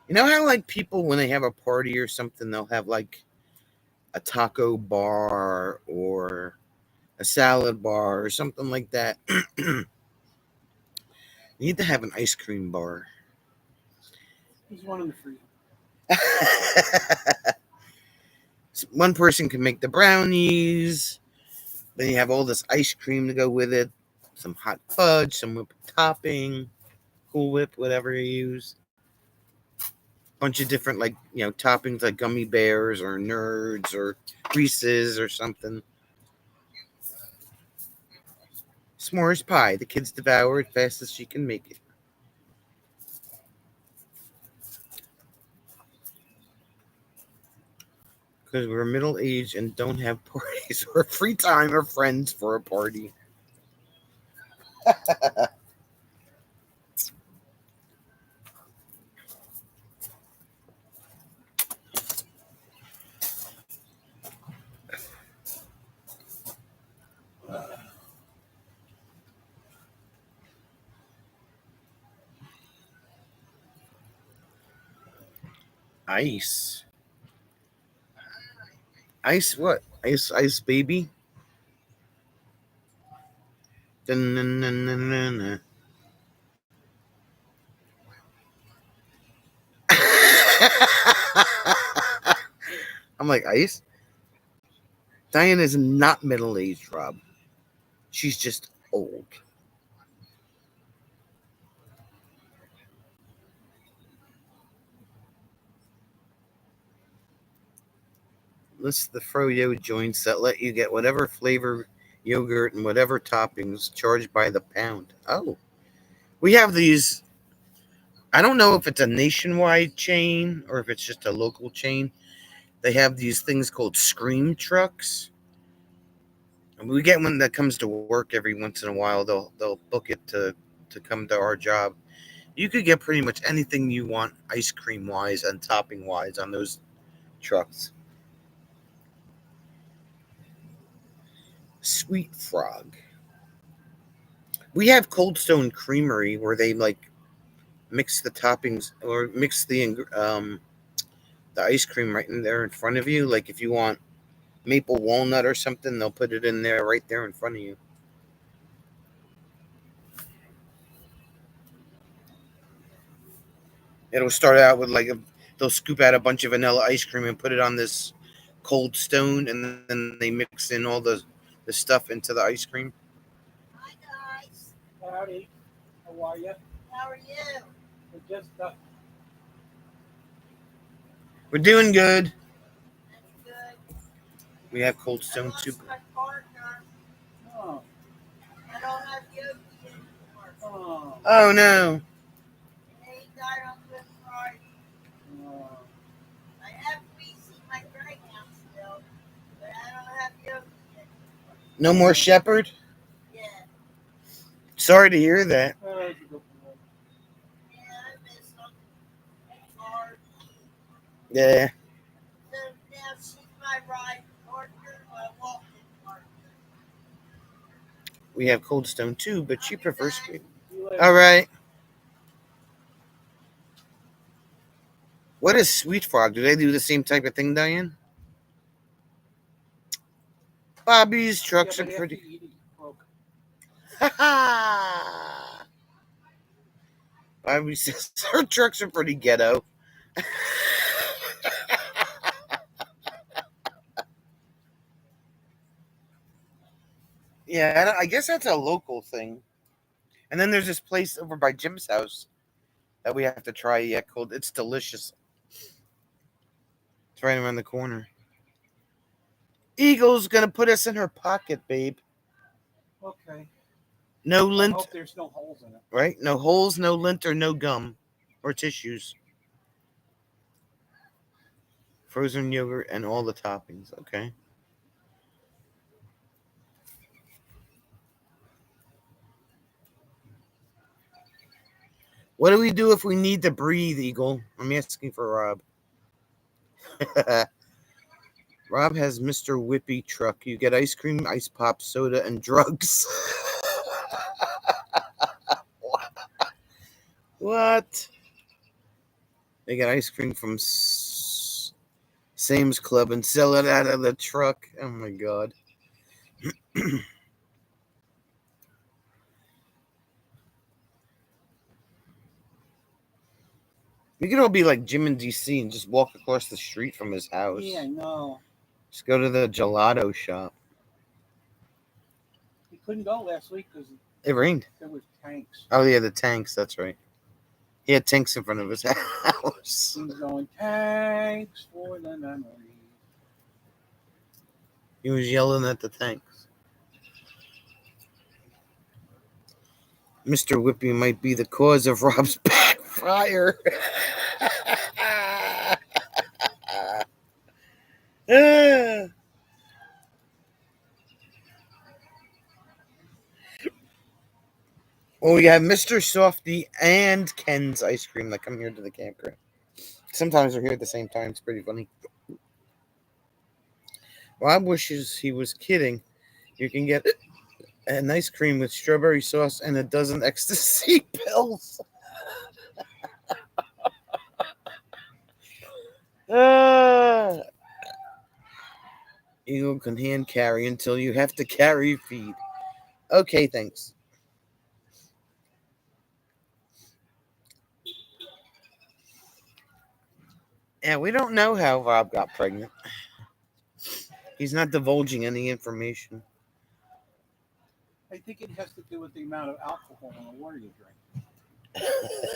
You know how like people when they have a party or something, they'll have like a taco bar or a salad bar or something like that. You need to have an ice cream bar. There's one in the freezer. One person can make the brownies. Then you have all this ice cream to go with it. Some hot fudge, some whipped topping, Cool Whip, whatever you use. Bunch of different toppings like gummy bears or nerds or Reese's or something. S'mores pie. The kids devour it fast as she can make it. Because we're middle aged and don't have parties or free time or friends for a party. Ice. Ice what? Ice baby? Dun-dun-dun-dun-dun-dun. I'm like, Ice? Diane is not middle aged, Rob. She's just old. List the froyo joints that let you get whatever flavor yogurt and whatever toppings charged by the pound. Oh, we have these. I don't know if it's a nationwide chain or if it's just a local chain. They have these things called scream trucks. And we get one that comes to work every once in a while. They'll book it to come to our job. You could get pretty much anything you want, ice cream wise and topping wise, on those trucks. Sweet Frog. We have Cold Stone Creamery where they like mix the toppings or mix the ice cream right in there in front of you. Like if you want maple walnut or something, they'll put it in there right there in front of you. It'll start out with they'll scoop out a bunch of vanilla ice cream and put it on this Cold Stone, and then they mix in all the stuff into the ice cream. Hi guys. Howdy. How are you? How are you? We're just We're doing good. That's good. We have Cold I Stone lost soup. my partner. oh, I don't have Yogi anymore. Oh no. He died on Good Friday. I have Weezy, my greyhound still, but I don't have Yogi anymore. No more shepherd? Yeah, Sorry to hear that. yeah, I miss him. It's hard. Yeah. So now she's my ride partner, my walking partner. We have Cold Stone too, but she I'll be prefers back. sweet. All right. What is Sweet Frog? Do they do the same type of thing, Diane? Bobby's trucks are pretty. Ha ha! Bobby says her trucks are pretty ghetto. Yeah, I guess that's a local thing. And then there's this place over by Jim's house that we have to try yet called It's Delicious. It's right around the corner. Eagle's gonna put us in her pocket, babe. Okay. No I lint, hope there's no holes in it. right? No holes, no lint, or no gum or tissues. Frozen yogurt and all the toppings. Okay. What do we do if we need to breathe, Eagle? I'm asking for Rob. Rob has Mr. Whippy truck. You get ice cream, ice pop, soda, and drugs. What? They get ice cream from Sam's Club and sell it out of the truck. Oh my god. We could all be like Jim in DC and just walk across the street from his house. Yeah, I know. Just go to the gelato shop. We couldn't go last week because It rained. there was tanks. Oh yeah, the tanks. That's right. He had tanks in front of his house. He was going, tanks for the memories. He was yelling at the tanks. Mr. Whippy might be the cause of Rob's backfire. Well, we have Mr. Softy and Ken's ice cream that come here to the campground. Sometimes they're here at the same time. It's pretty funny. Rob wishes he was kidding. You can get an ice cream with strawberry sauce and a dozen ecstasy pills. Eagle can hand carry until you have to carry feed. Okay, thanks. Yeah, we don't know how Rob got pregnant. He's not divulging any information. I think it has to do with the amount of alcohol in the water you drink.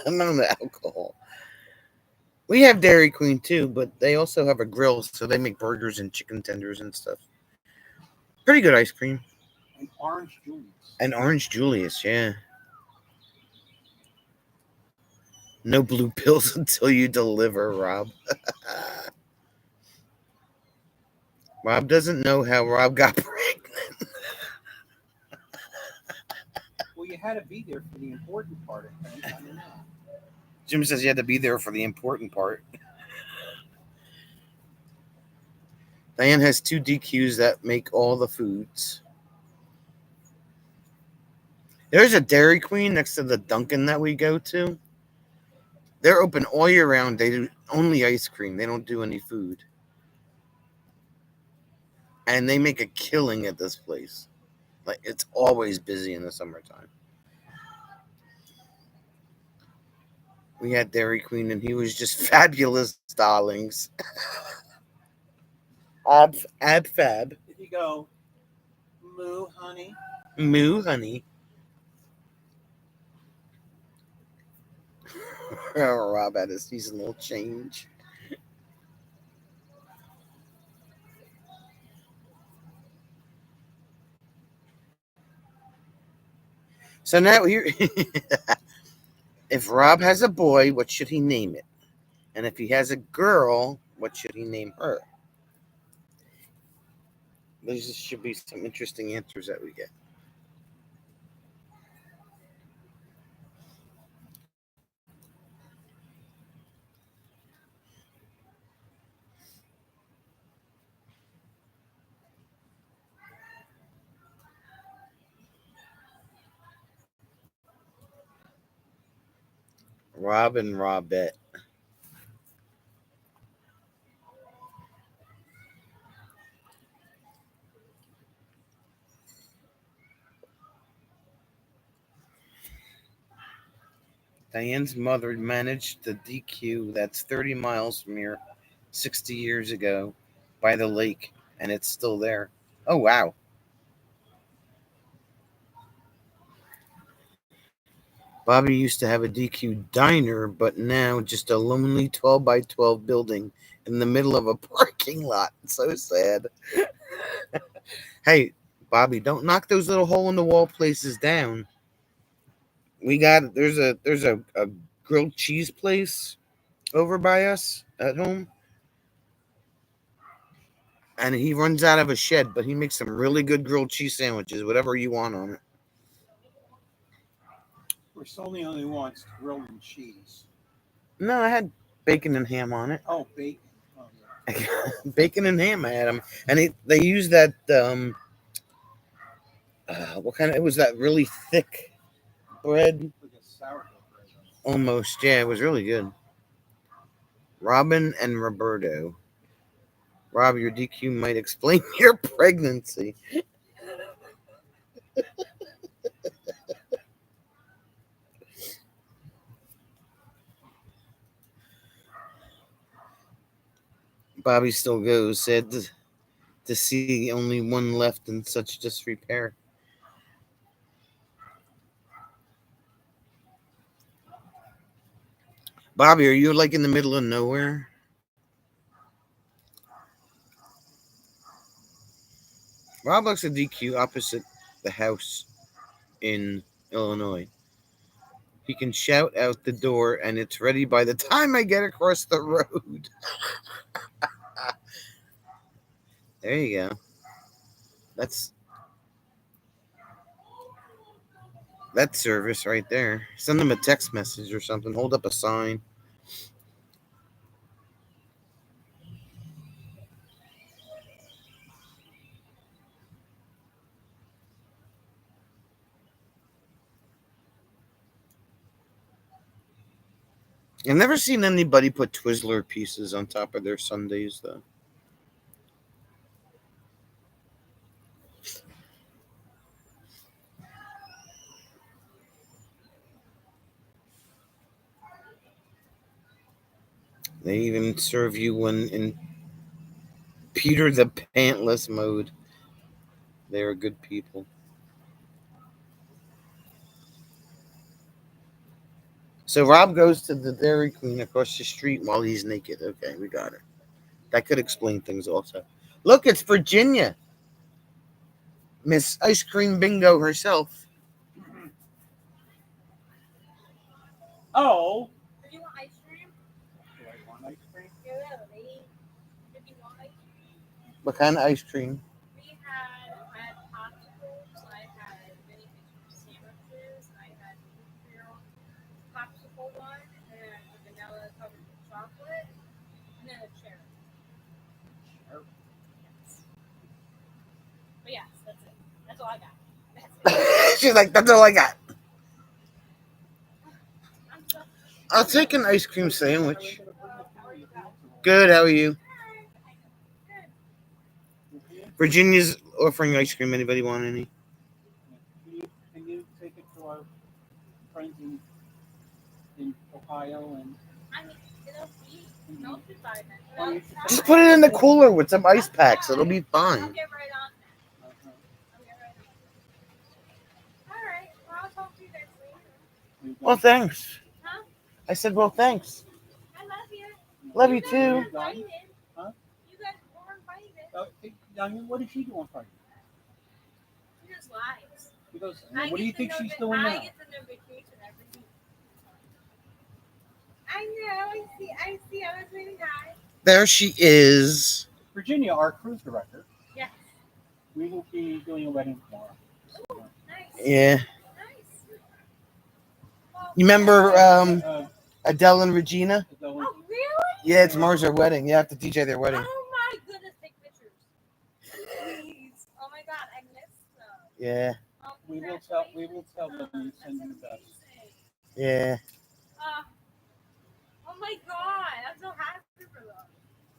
None of the alcohol. We have Dairy Queen too, but they also have a grill, so they make burgers and chicken tenders and stuff. Pretty good ice cream. And Orange Julius. And Orange Julius, yeah. No blue pills until you deliver, Rob. Rob doesn't know how Rob got pregnant. Well, you had to be there for the important part, I think. I don't know. Jim says you had to be there for the important part. Diane has 2 DQs that make all the foods. There's a Dairy Queen next to the Dunkin' that we go to. They're open all year round. They do only ice cream. They don't do any food. And they make a killing at this place. Like, it's always busy in the summertime. We had Dairy Queen, and he was just fabulous, darlings. Ab fab. Did he go, moo, honey? Moo, honey. Oh, Rob had a seasonal change. So now here, if Rob has a boy, what should he name it? And if he has a girl, what should he name her? These should be some interesting answers that we get. Rob and Robette. Diane's mother managed the DQ that's 30 miles from here 60 years ago by the lake, and it's still there. Oh, wow. Bobby used to have a DQ diner, but now just a lonely 12 by 12 building in the middle of a parking lot. So sad. Hey, Bobby, don't knock those little hole in the wall places down. We got there's a grilled cheese place over by us at home, and he runs out of a shed, but he makes some really good grilled cheese sandwiches, whatever you want on it. Sonny only wants grilled and cheese. No, I had bacon and ham on it. Oh, bacon. Oh, yeah. Bacon and ham, I had them, and they used that what kind of? It was that really thick bread, Like a sourdough bread. almost. Yeah, it was really good. Robin and Roberto. Rob, your DQ might explain your pregnancy. Bobby still goes, said to see only one left in such disrepair. Bobby, are you like in the middle of nowhere? Rob looks at DQ opposite the house in Illinois. He can shout out the door and it's ready by the time I get across the road. There you go. That's service right there. Send them a text message or something. Hold up a sign. I've never seen anybody put Twizzler pieces on top of their sundaes, though. They even serve you one in Peter the Pantless mode. They are good people. So Rob goes to the Dairy Queen across the street while he's naked. Okay, we got it. That could explain things also. Look, it's Virginia. Miss Ice Cream Bingo herself. Oh. Do you want ice cream? Do I want ice cream? Really? Did you want ice cream? What kind of ice cream? I had popsicles, I had mini sandwiches, I had cereal popsicle one, and then a vanilla covered with chocolate, and then a cherry. Sure. Yes. But yes, that's it. That's all I got. That's it. She's like, that's all I got. I'm so I'll take an ice cream sandwich. how are you guys? Good, how are you? Good. Virginia's offering ice cream. Anybody want any? Can you take it to our friends in Ohio and I mean, it'll be melted by then. Just put it in the cooler with some ice packs. It'll be I'll fine. get right on that. I'll get right on that. All right. Well, I'll talk to you guys later. Well, thanks. Huh? I said, well, thanks. I love you. Love you guys too. were invited. Huh? You guys were invited. I mean, what did she do on Friday? She just lies. She goes, I what do you get to think know she's that- doing now? I get to know vacation every week. I know. I see. I was really nice. There she is. Virginia, our cruise director. Yes. We will be doing a wedding tomorrow. Ooh, nice. Yeah. Nice. Well, You remember Uh, Adele and Regina? so Oh, really? Yeah, tomorrow's their wedding. You have to DJ their wedding. Oh my goodness, take pictures. Please. Oh my god, I missed them. Yeah. Oh, we will tell them you send you the best. amazing. Yeah. Oh my god, I'm so happy for them.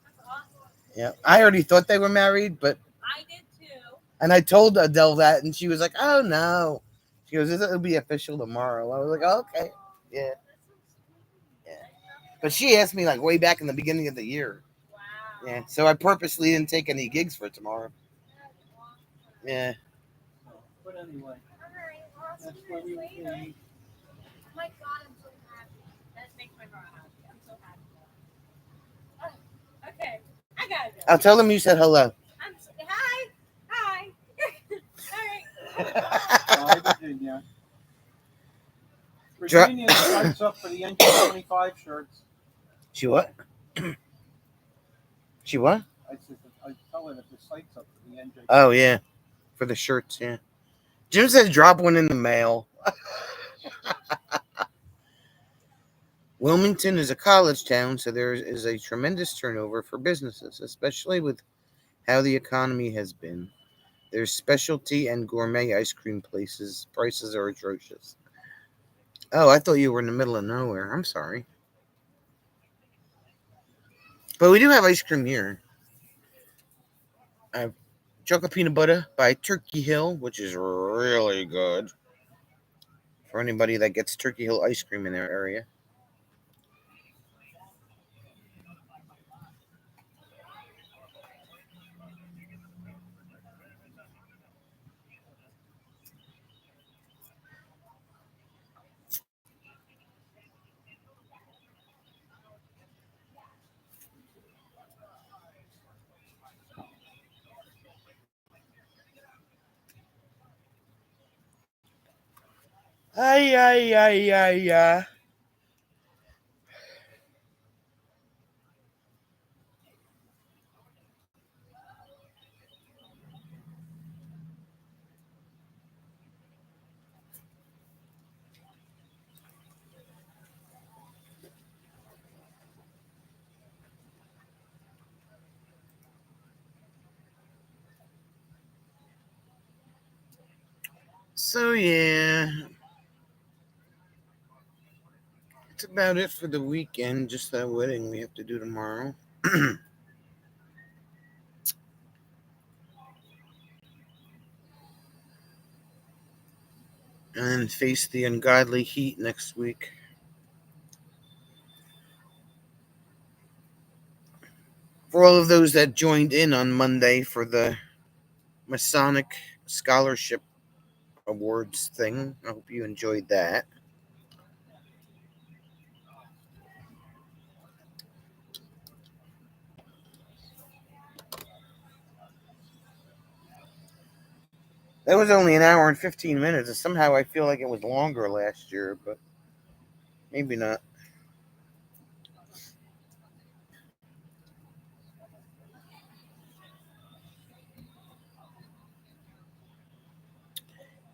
That's awesome. Yeah. I already thought they were married, but I did too. and I told Adele that, and she was like, "Oh no." She goes, "It'll be official tomorrow." I was like, oh, "Okay." Yeah. That's so sweet. Yeah. I love But she asked me like way back in the beginning of the year. Wow. Yeah. So I purposely didn't take any gigs for tomorrow. That's awesome. Yeah. So, but anyway, Alright, well, I'll see that's you where guys we will later. be. Oh my god, I'm so happy. That makes my heart happy. I'm so happy. Okay, I gotta go. I'll tell them you said hello. I'm so, hi. Hi. Alright. Bye, Virginia. Dra- Virginia signs up for the NG25 shirts. She what? She what? I said, I tell her that the site's up for the NJ. Oh yeah, for the shirts. Yeah. Jim said drop one in the mail. Wilmington is a college town, so there is a tremendous turnover for businesses, especially with how the economy has been. There's specialty and gourmet ice cream places. Prices are atrocious. Oh, I thought you were in the middle of nowhere. I'm sorry. But we do have ice cream here. I have chocolate peanut butter by Turkey Hill, which is really good for anybody that gets Turkey Hill ice cream in their area. Ay, ay, ay, ay, ay. So, yeah. That's about it for the weekend. Just that wedding we have to do tomorrow. And then face the ungodly heat next week. For all of those that joined in on Monday for the Masonic Scholarship Awards thing, I hope you enjoyed that. That was only an hour and 15 minutes, and somehow I feel like it was longer last year, but maybe not.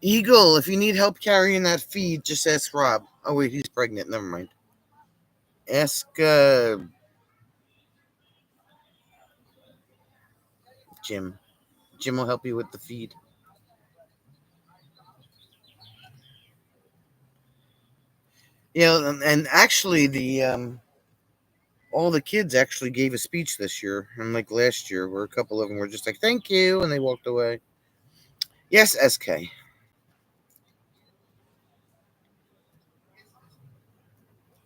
Eagle, if you need help carrying that feed, just ask Rob. Oh, wait, he's pregnant. Never mind. Ask Jim. Jim will help you with the feed. Yeah, and actually, the all the kids actually gave a speech this year, unlike last year, where a couple of them were just like, "Thank you," and they walked away. Yes, SK.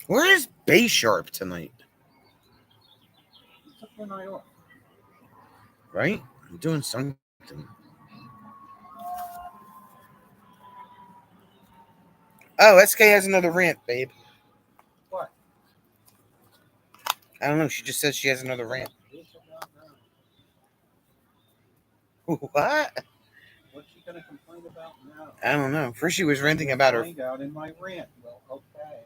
Where is Bay Sharp tonight? He took the night off. Right? I'm doing something. Oh, SK has another rant, babe. What? I don't know. She just says she has another rant. What? What'd she going to complain about now? I don't know. First, she was ranting about her. Find out in my rant. Well, okay.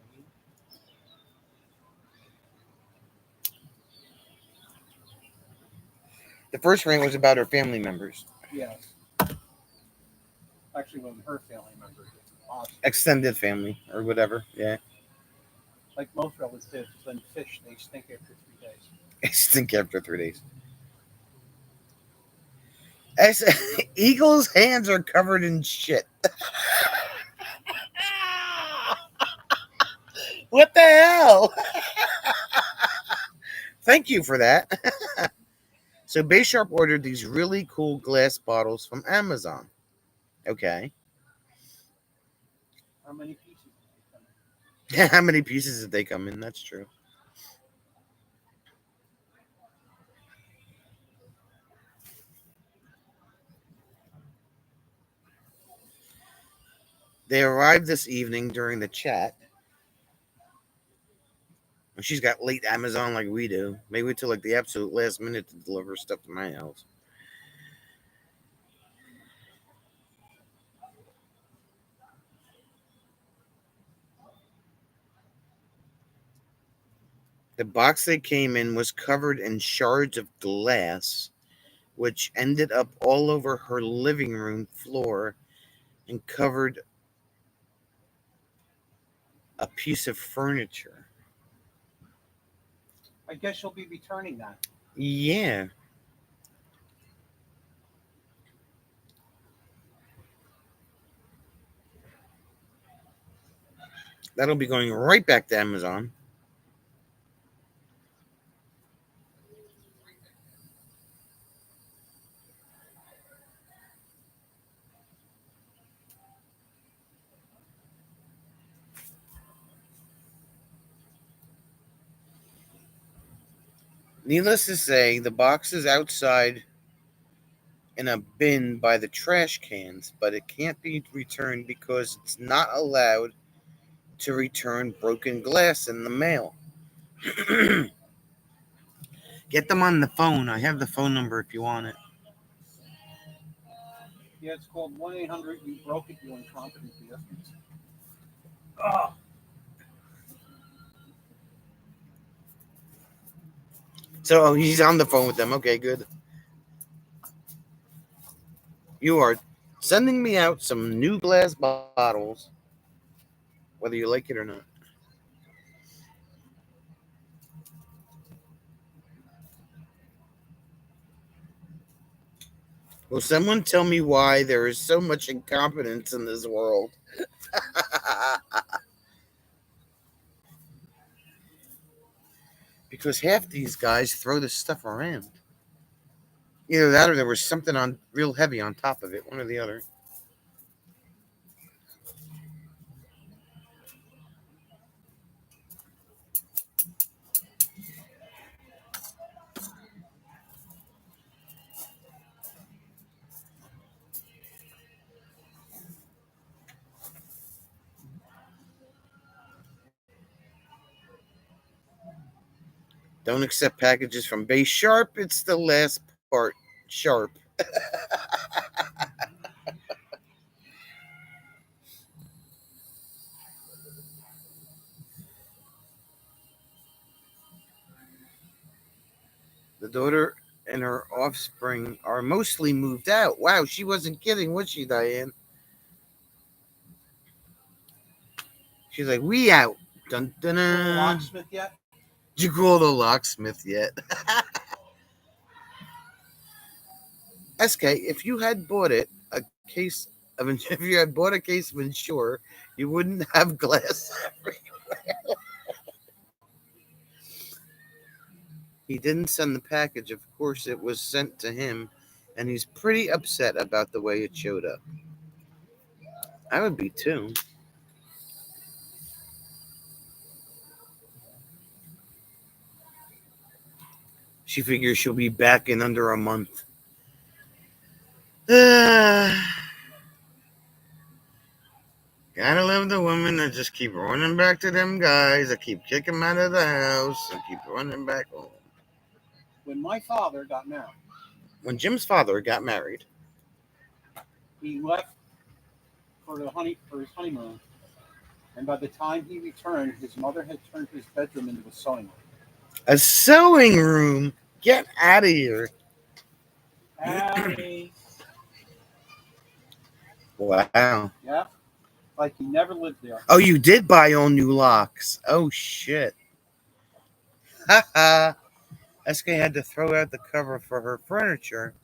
The first rant was about her family members, Yes. Actually, wasn't her family members. It's awesome. extended family, or whatever. Yeah, Like most relatives, when fish, they stink after 3 days. I stink after 3 days. I said, Eagle's hands are covered in shit. What the hell? Thank you for that. So Bay Sharp ordered these really cool glass bottles from Amazon. Okay. How many pieces did they come in? How many pieces did they come in? That's true. They arrived this evening during the chat. She's got late Amazon like we do. Maybe wait till like the absolute last minute to deliver stuff to my house. The box they came in was covered in shards of glass, which ended up all over her living room floor and covered a piece of furniture. I guess you'll be returning that. Yeah. That'll be going right back to Amazon. Needless to say, the box is outside in a bin by the trash cans, but it can't be returned because it's not allowed to return broken glass in the mail. Get them on the phone. I have the phone number if you want it. Yeah, it's called 1-800 You Broke It, You Incompetent Bastards. Oh. So he's on the phone with them. Okay, good. You are sending me out some new glass bottles, whether you like it or not. Will someone tell me why there is so much incompetence in this world? Because half these guys throw this stuff around. Either that or there was something on real heavy on top of it, one or the other. Don't accept packages from Bay Sharp. It's the last part. Sharp. The daughter and her offspring are mostly moved out. Wow, she wasn't kidding, was she, Diane? She's like, we out. Dun, dun, dun. Locksmith yet? Did you call the locksmith yet? SK, if you had bought it a case of if you had bought a case of Ensure, you wouldn't have glass everywhere. He didn't send the package. Of course, it was sent to him, and he's pretty upset about the way it showed up. I would be too. She figures she'll be back in under a month. Gotta love the women that just keep running back to them guys that keep kicking them out of the house and keep running back home. When my father got married. When Jim's father got married. He left for his honeymoon, and by the time he returned, his mother had turned his bedroom into a sewing room. A sewing room? Get out of here. Howdy. Wow. Yeah, like he never lived there. Oh, you did buy all new locks. Oh, shit. Haha. SK had to throw out the cover for her furniture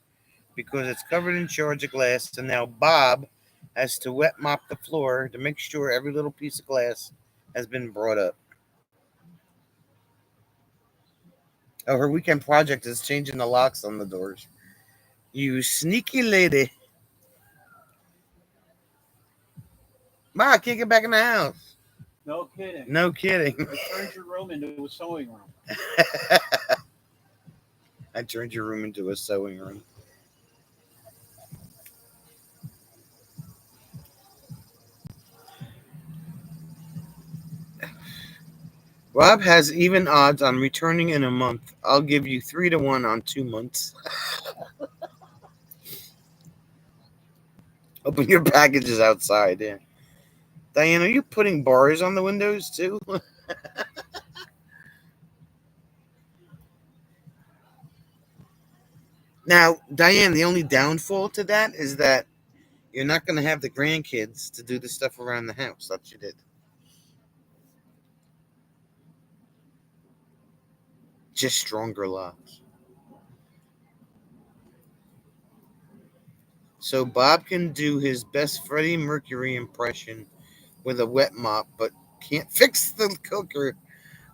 because it's covered in shards of glass, and now Bob has to wet mop the floor to make sure every little piece of glass has been brought up. Oh, her weekend project is changing the locks on the doors. You sneaky lady. Ma, I can't get back in the house. No kidding. No kidding. I turned your room into a sewing room. I turned your room into a sewing room. Rob has even odds on returning in a month. I'll give you 3-1 on 2 months. Open your packages outside. Yeah. Diane, are you putting bars on the windows too? Now, Diane, the only downfall to that is that you're not going to have the grandkids to do the stuff around the house that you did. Just stronger locks. So Bob can do his best Freddie Mercury impression with a wet mop, but can't fix the cooker.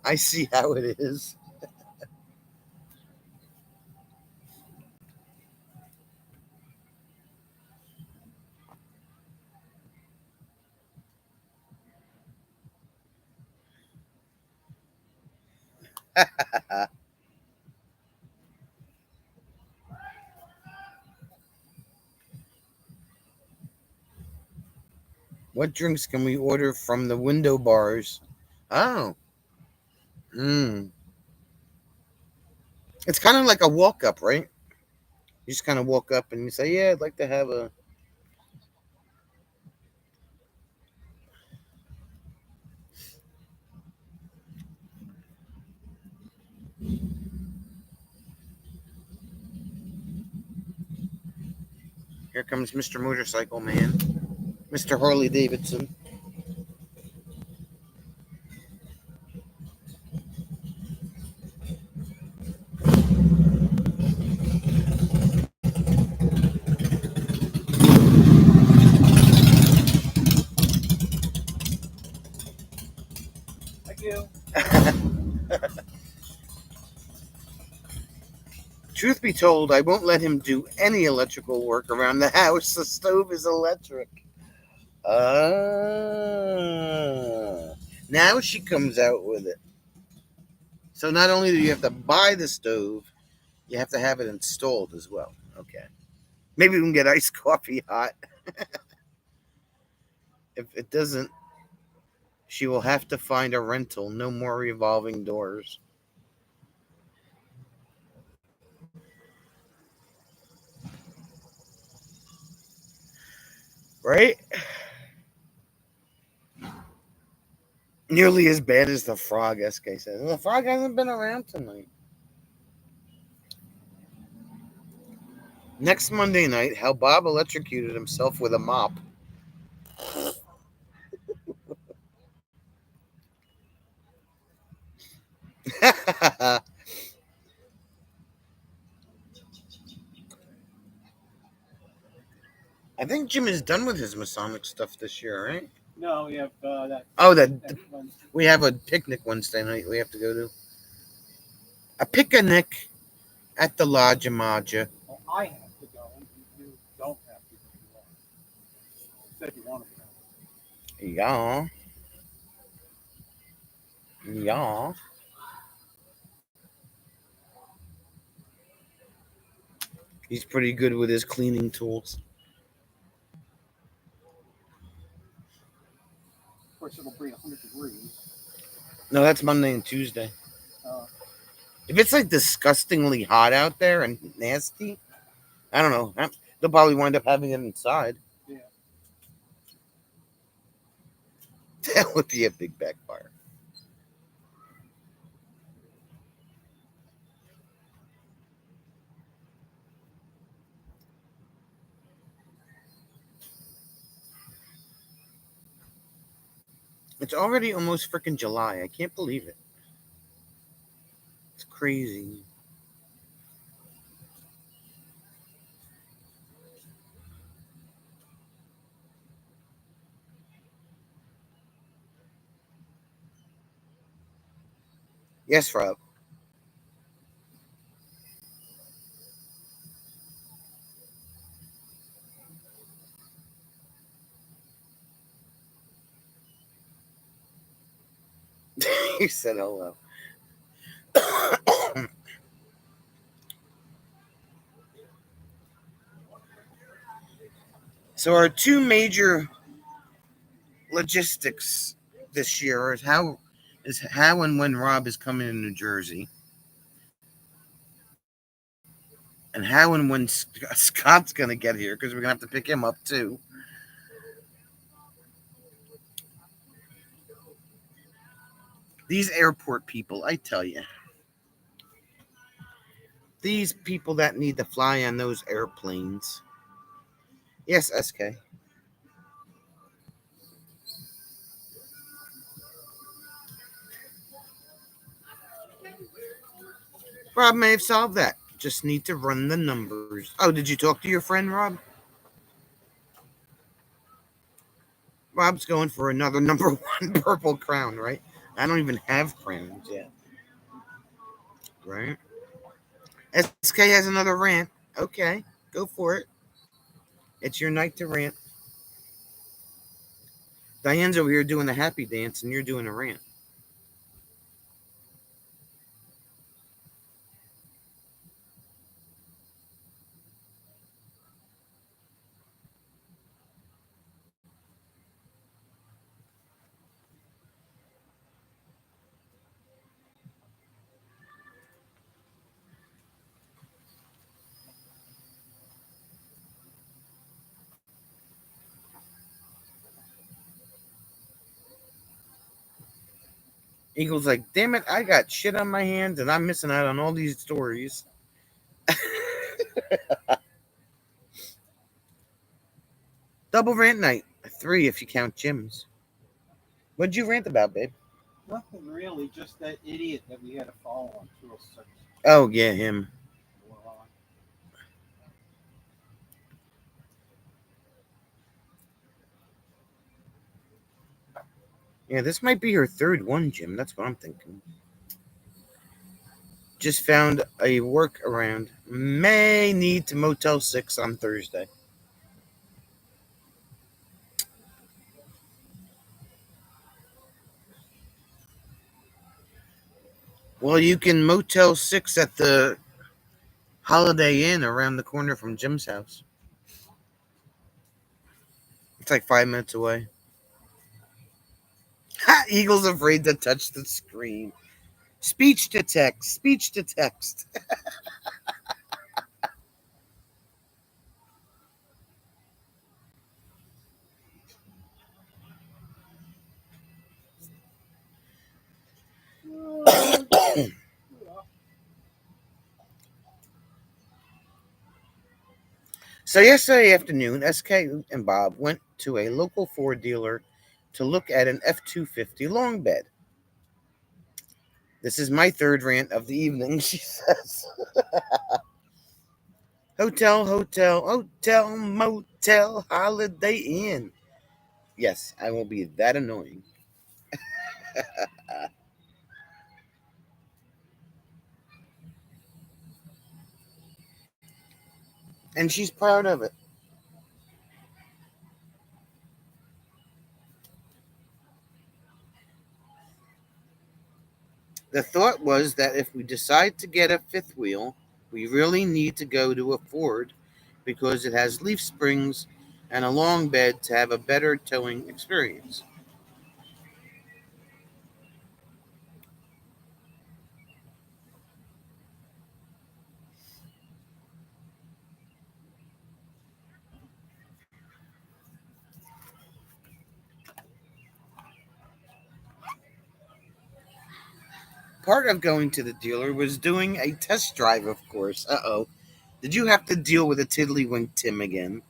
I see how it is. What drinks can we order from the window bars? Oh. It's kind of like a walk up, right? You just kind of walk up and you say, yeah, I'd like to have a. Here comes Mr. Motorcycle Man, Mr. Harley Davidson. Thank you. Truth be told, I won't let him do any electrical work around the house. The stove is electric. Now she comes out with it. So not only do you have to buy the stove, you have to have it installed as well. Okay. Maybe we can get iced coffee hot. If it doesn't, she will have to find a rental. No more revolving doors. Right? Nearly as bad as the frog, SK says. The frog hasn't been around tonight. Next Monday night, how Bob electrocuted himself with a mop. I think Jim is done with his Masonic stuff this year, right? No, we have that. Oh, that one. we have a picnic Wednesday night we have to go to. A picnic at the Lodge Maja. Well, I have to go. You don't have to if you want. You said you wanted to go. Yeah. Yeah. He's pretty good with his cleaning tools. Of course, it'll be 100 degrees. No, that's Monday and Tuesday. Uh, If it's like disgustingly hot out there and nasty, I don't know. They'll probably wind up having it inside. That would be a big backfire. It's already almost freaking July. I can't believe it. It's crazy. Yes, Rob. You said hello. So our two major logistics this year is how and when Rob is coming to New Jersey, and how and when Scott's going to get here because we're going to have to pick him up too. These airport people, I tell you, these people that need to fly on those airplanes. Yes, SK. Rob may have solved that. Just need to run the numbers. Oh, did you talk to your friend, Rob? Rob's going for another number one purple crown, right? I don't even have crowns yet. Right? SK has another rant. Okay, go for it. It's your night to rant. Diane's over here doing the happy dance, and you're doing a rant. Eagle's like, damn it, I got shit on my hands, and I'm missing out on all these stories. Double rant night. 3 if you count Jim's. What'd you rant about, babe? Nothing really, just that idiot that we had to follow on 206. Oh, yeah, him. Yeah, this might be her third one, Jim. That's what I'm thinking. Just found a workaround. May need to Motel 6 on Thursday. Well, you can Motel 6 at the Holiday Inn around the corner from Jim's house. It's like 5 minutes away. Ha! Eagle's afraid to touch the screen. Speech to text. Speech to text. So yesterday afternoon, SK and Bob went to a local Ford dealer to look at an F-250 long bed. This is my third rant of the evening, she says. Hotel, hotel, hotel, motel, Holiday Inn. Yes, I will be that annoying. And she's proud of it. The thought was that if we decide to get a fifth wheel, we really need to go to a Ford because it has leaf springs and a long bed to have a better towing experience. Part of going to the dealer was doing a test drive, of course. Uh-oh. Did you have to deal with a tiddlywink Tim again?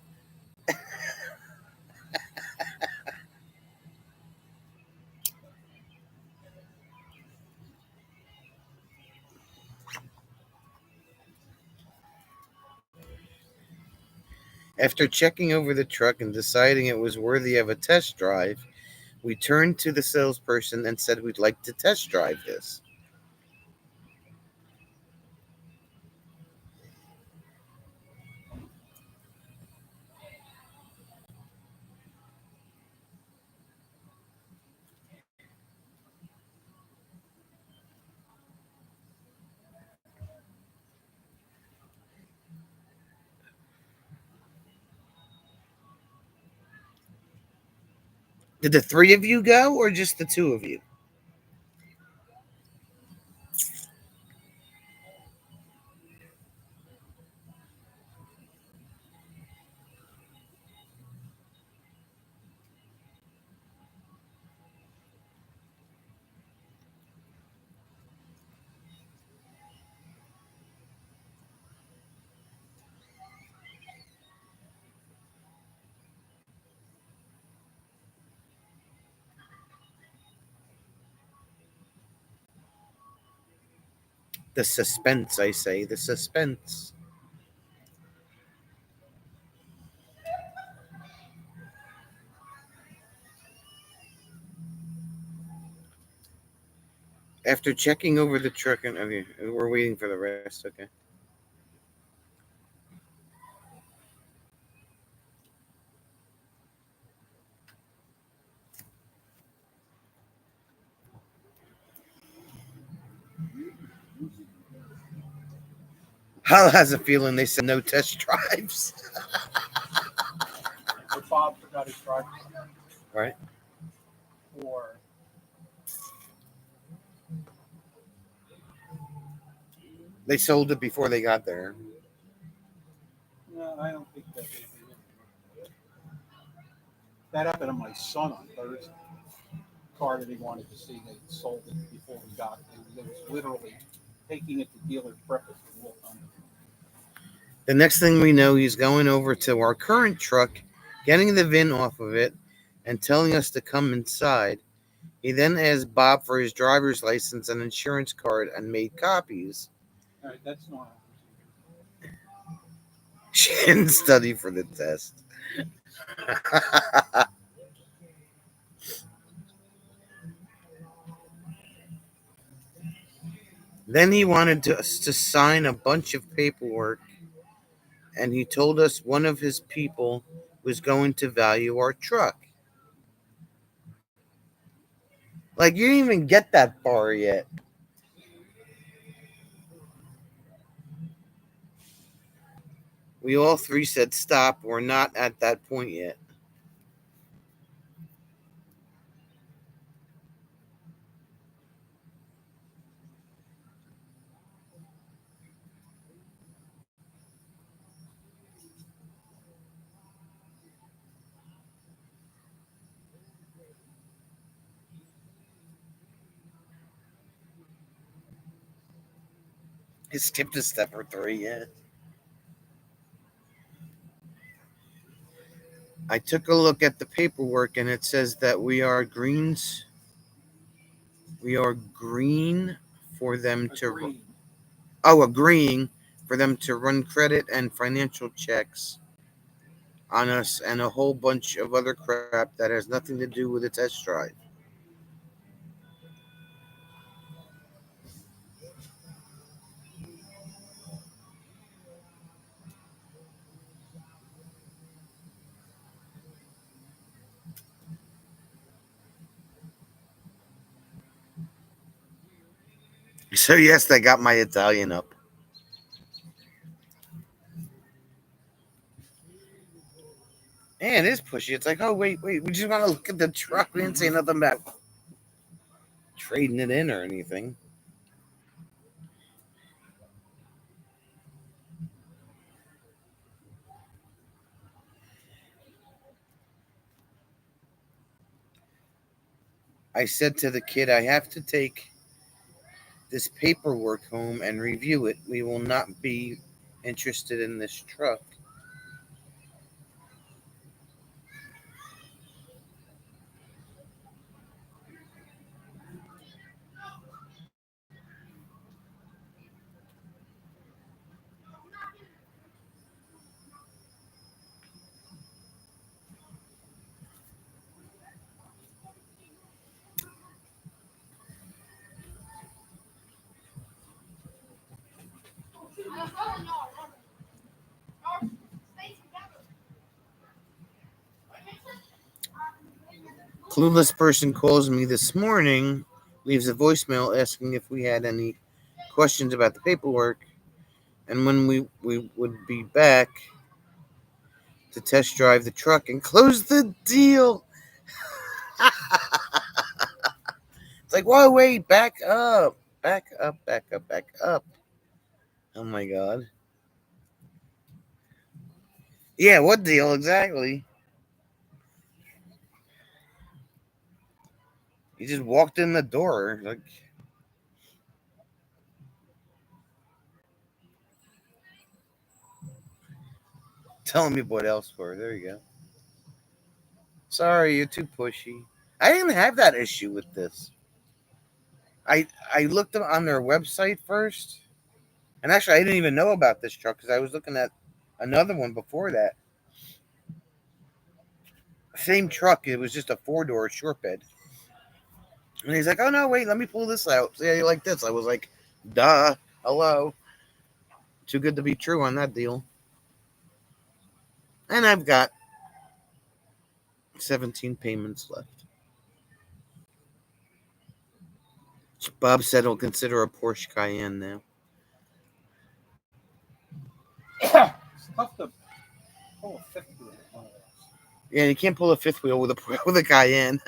After checking over the truck and deciding it was worthy of a test drive, we turned to the salesperson and said we'd like to test drive this. Did the three of you go or just the two of you? The suspense, I say, the suspense. After checking over the truck and okay, we're waiting for the rest, okay. Hal has a feeling they said no test drives. But Bob forgot his driver's Right? or They sold it before they got there. no, I don't think that that happened to my son on Thursday. Car that he wanted to see, they sold it before we got it. It was literally taking it to dealer preface and Wolf Thunder. The next thing we know, he's going over to our current truck, getting the VIN off of it, and telling us to come inside. He then asked Bob for his driver's license and insurance card and made copies. All right, that's not. She didn't study for the test. Then he wanted us to sign a bunch of paperwork, and he told us one of his people was going to value our truck. Like, you didn't even get that far yet. We all three said stop. We're not at that point yet. He skipped a step or three, yeah. I took a look at the paperwork and it says that we are greens. We are green for them to. Agreed. Agreeing for them to run credit and financial checks on us and a whole bunch of other crap that has nothing to do with a test drive. So yes, they got my Italian up. And it is pushy. It's like, oh wait, we just want to look at the truck. We didn't say nothing about trading it in or anything. I said to the kid, I have to take this paperwork home and review it. We will not be interested in this truck. Clueless person calls me this morning, leaves a voicemail asking if we had any questions about the paperwork and when we would be back to test drive the truck and close the deal. It's like, whoa, wait, back up. Back up, back up, back up. Oh my God. Yeah, what deal exactly? You just walked in the door. Like, telling me what else for. There you go. Sorry, you're too pushy. I didn't have that issue with this. I looked on their website first, and actually I didn't even know about this truck because I was looking at another one before that. Same truck. It was just a 4-door short bed. And he's like, "Oh no, wait, let me pull this out. See how you like this?" I was like, "Duh, hello." Too good to be true on that deal. And I've got 17 payments left. Bob said he'll consider a Porsche Cayenne now. It's tough to pull a fifth wheel with one of those. Yeah, you can't pull a fifth wheel with a Cayenne.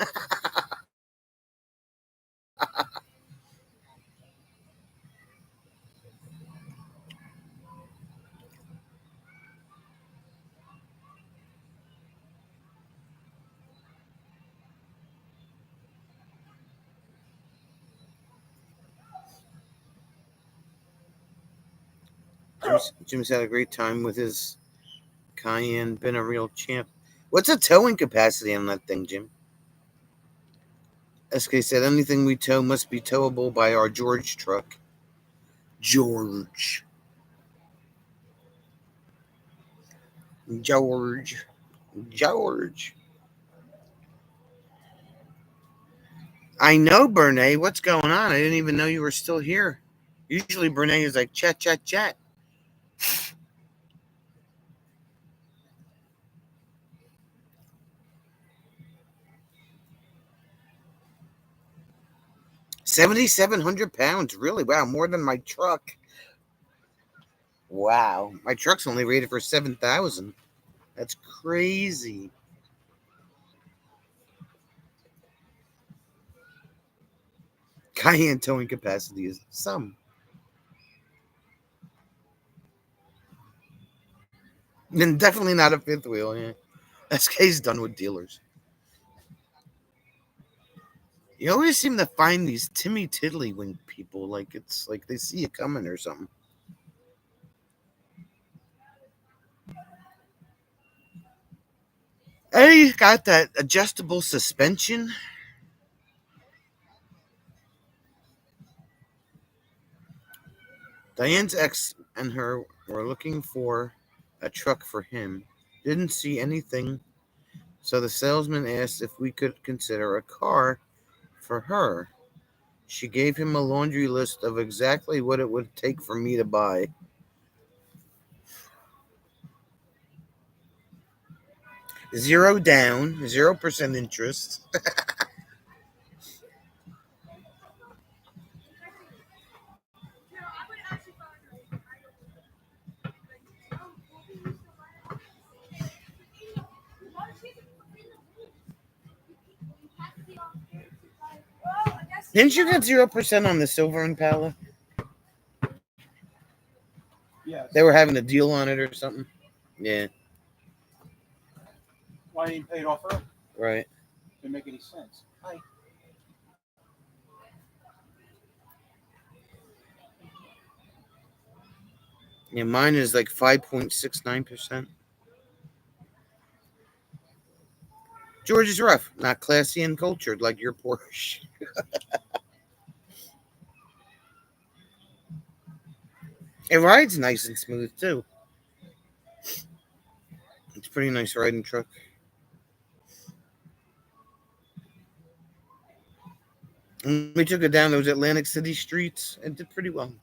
Jim's had a great time with his Cayenne. Been a real champ. What's the towing capacity on that thing, Jim? SK said anything we tow must be towable by our George truck. George. George. George. I know, Bernay. What's going on? I didn't even know you were still here. Usually Bernay is like, chat, chat, chat. £7,700. Really? Wow, more than my truck. Wow. My truck's only rated for 7,000. That's crazy. Cayenne towing capacity is some. And definitely not a fifth wheel, yeah. SK's done with dealers. You always seem to find these Timmy Tiddlywink people, like it's like they see you coming or something. Hey, got that adjustable suspension. Diane's ex and her were looking for a truck for him. Didn't see anything, so the salesman asked if we could consider a car for her. She gave him a laundry list of exactly what it would take for me to buy. Zero down, 0% interest. Didn't you get 0% on the Silver Impala? Yes. They were having a deal on it or something. Yeah, Why didn't you pay it off early? right. Didn't make any sense. Hi. Yeah, mine is like 5.69%. George is rough, not classy and cultured like your Porsche. It rides nice and smooth too. It's a pretty nice riding truck. And we took it down those Atlantic City streets and did pretty well.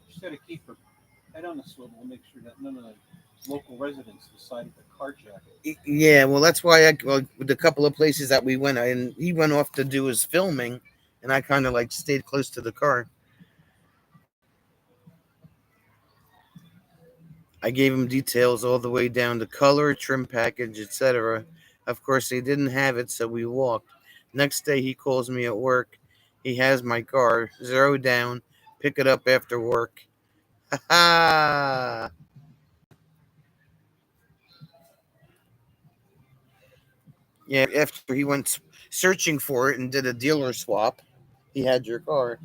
Just got to keep her head on the swivel and make sure that none of the local residents decided to carjack it. Yeah, well, that's why with the couple of places that we went, and he went off to do his filming, and I kind of like stayed close to the car. I gave him details all the way down to color, trim package, etc. Of course, they didn't have it, so we walked. Next day, he calls me at work. He has my car, zero down, pick it up after work. Ha ha! Yeah, after he went searching for it and did a dealer swap, he had your car.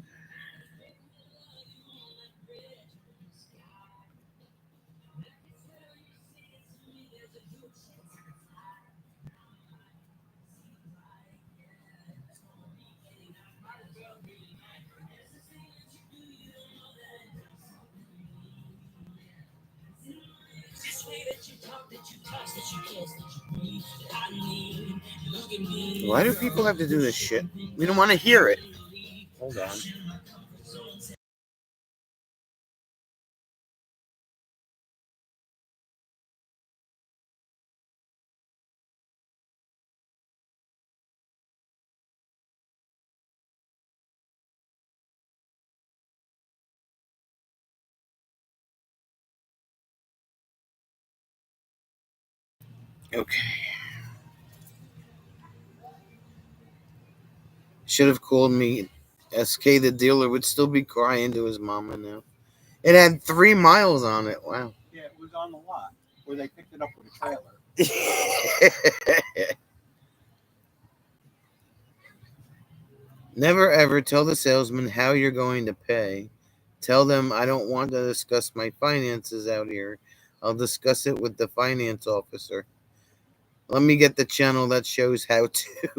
Why do people have to do this shit? We don't want to hear it. Hold on. Okay. Should have called me. SK, the dealer, would still be crying to his mama now. It had 3 miles on it. Wow. Yeah, it was on the lot where they picked it up with a trailer. Never ever tell the salesman how you're going to pay. Tell them I don't want to discuss my finances out here. I'll discuss it with the finance officer. Let me get the channel that shows how to.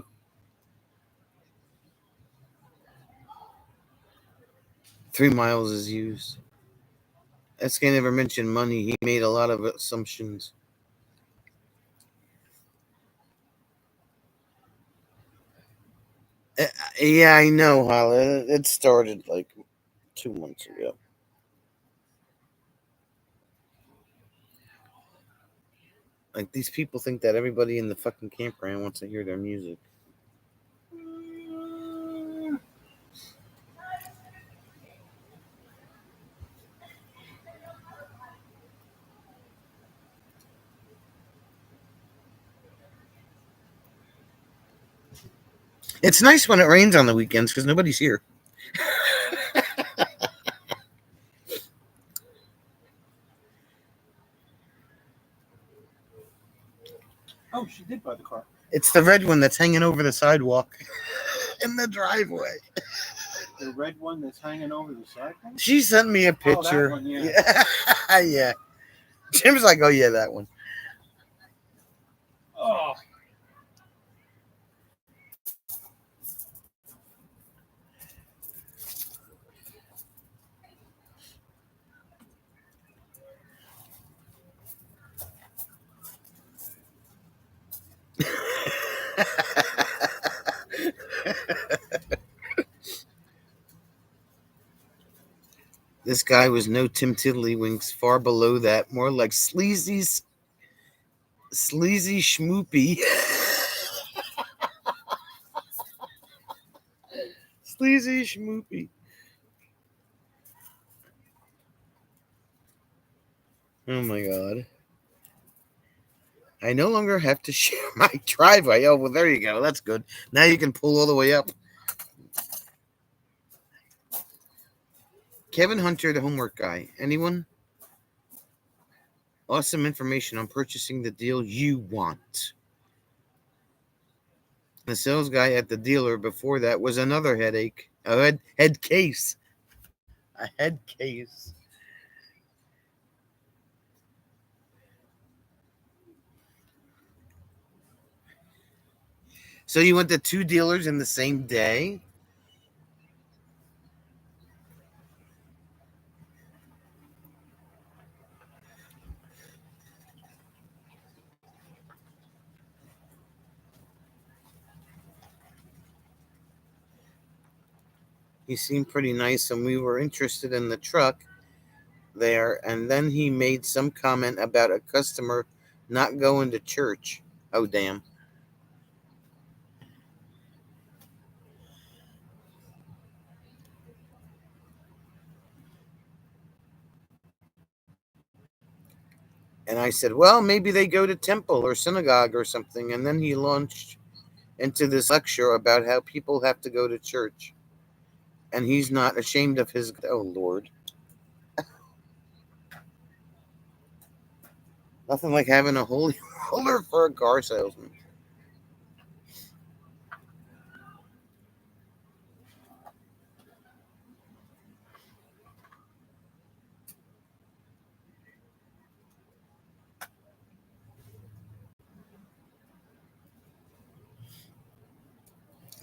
3 miles is used. SK never mentioned money. He made a lot of assumptions. Yeah, I know, Hala. It started like 2 months ago. Like, these people think that everybody in the fucking campground wants to hear their music. It's nice when it rains on the weekends because nobody's here. Oh, she did buy the car. It's the red one that's hanging over the sidewalk in the driveway. The red one that's hanging over the sidewalk? She sent me a picture. Oh, that one, yeah. Yeah. Jim's like, oh, yeah, that one. Oh. This guy was no Tim Tiddlywinks, far below that, more like sleazy schmoopy. Sleazy schmoopy. Oh my god. I no longer have to share my driveway. Oh, well, there you go. That's good. Now you can pull all the way up. Kevin Hunter, the homework guy. Anyone? Awesome information on purchasing the deal you want. The sales guy at the dealer before that was another headache. A head case. A head case. So you went to 2 dealers in the same day? He seemed pretty nice, and we were interested in the truck there. And then he made some comment about a customer not going to church. Oh, damn. And I said, well, maybe they go to temple or synagogue or something. And then he launched into this lecture about how people have to go to church. And he's not ashamed of his. Oh, Lord. Nothing like having a holy roller for a car salesman.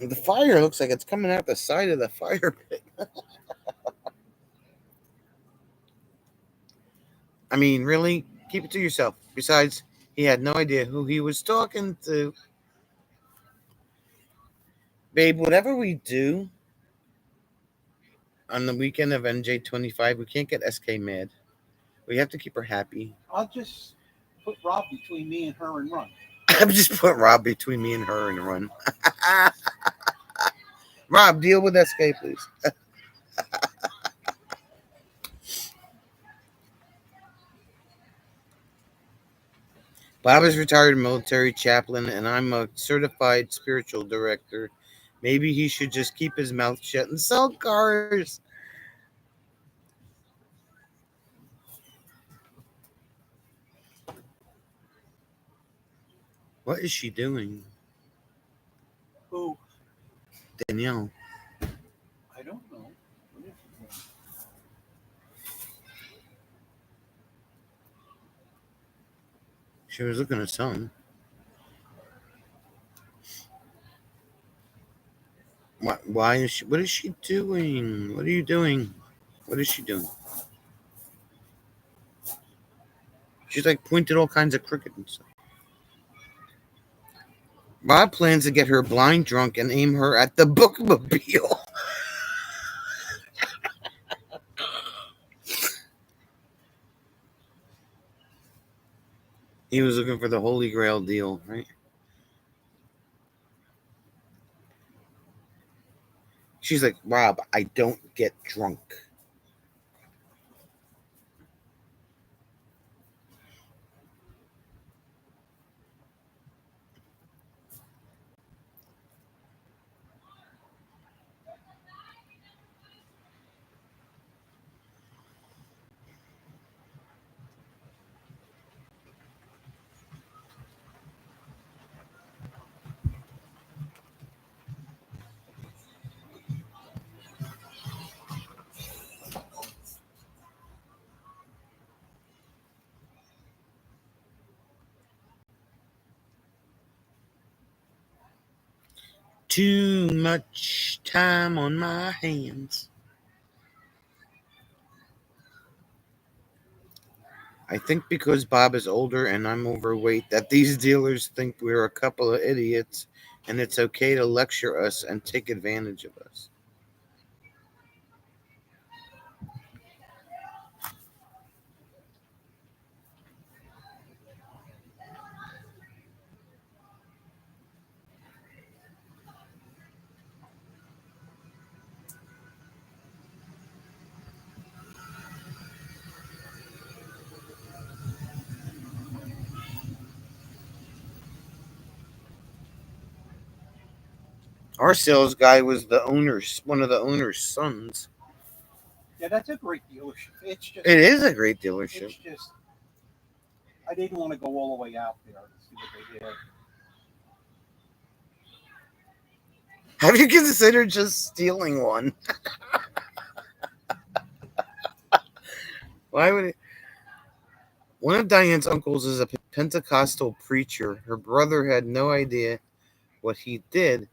The fire looks like it's coming out the side of the fire pit. I mean, really? Keep it to yourself. Besides, he had no idea who he was talking to. Babe, whatever we do on the weekend of NJ25, we can't get SK mad. We have to keep her happy. I'll just put Rob between me and her and run. I'm just put Rob between me and her and run. Rob, deal with SK, please. Bob is retired military chaplain, and I'm a certified spiritual director. Maybe he should just keep his mouth shut and sell cars. What is she doing? Who? Danielle. I don't know. What is it? She was looking at something. Why is she? What is she doing? What are you doing? What is she doing? She's like pointed all kinds of crooked and stuff. Bob plans to get her blind drunk and aim her at the bookmobile. He was looking for the Holy Grail deal, right? She's like, Rob, I don't get drunk. Too much time on my hands. I think because Bob is older and I'm overweight that these dealers think we're a couple of idiots and it's okay to lecture us and take advantage of us. Our sales guy was one of the owner's sons. Yeah, that's a great dealership. It's just. It is a great dealership. It's just. I didn't want to go all the way out there to see what they did. Have you considered just stealing one? Why would it? One of Diane's uncles is a Pentecostal preacher. Her brother had no idea what he did.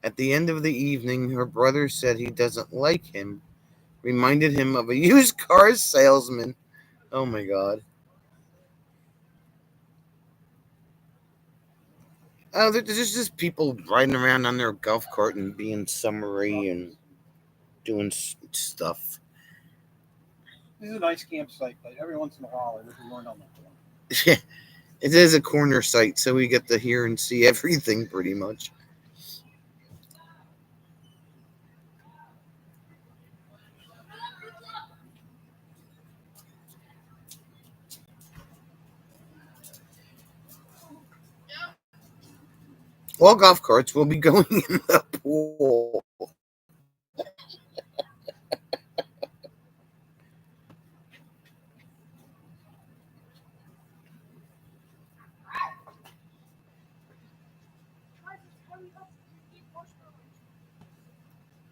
At the end of the evening, her brother said he doesn't like him, reminded him of a used car salesman. Oh my God. Oh, there's just people riding around on their golf cart and being summary and doing stuff. This is a nice campsite, but every once in a while there's a run on the corner. Yeah, it is a corner site, so we get to hear and see everything pretty much. All golf carts will be going in the pool.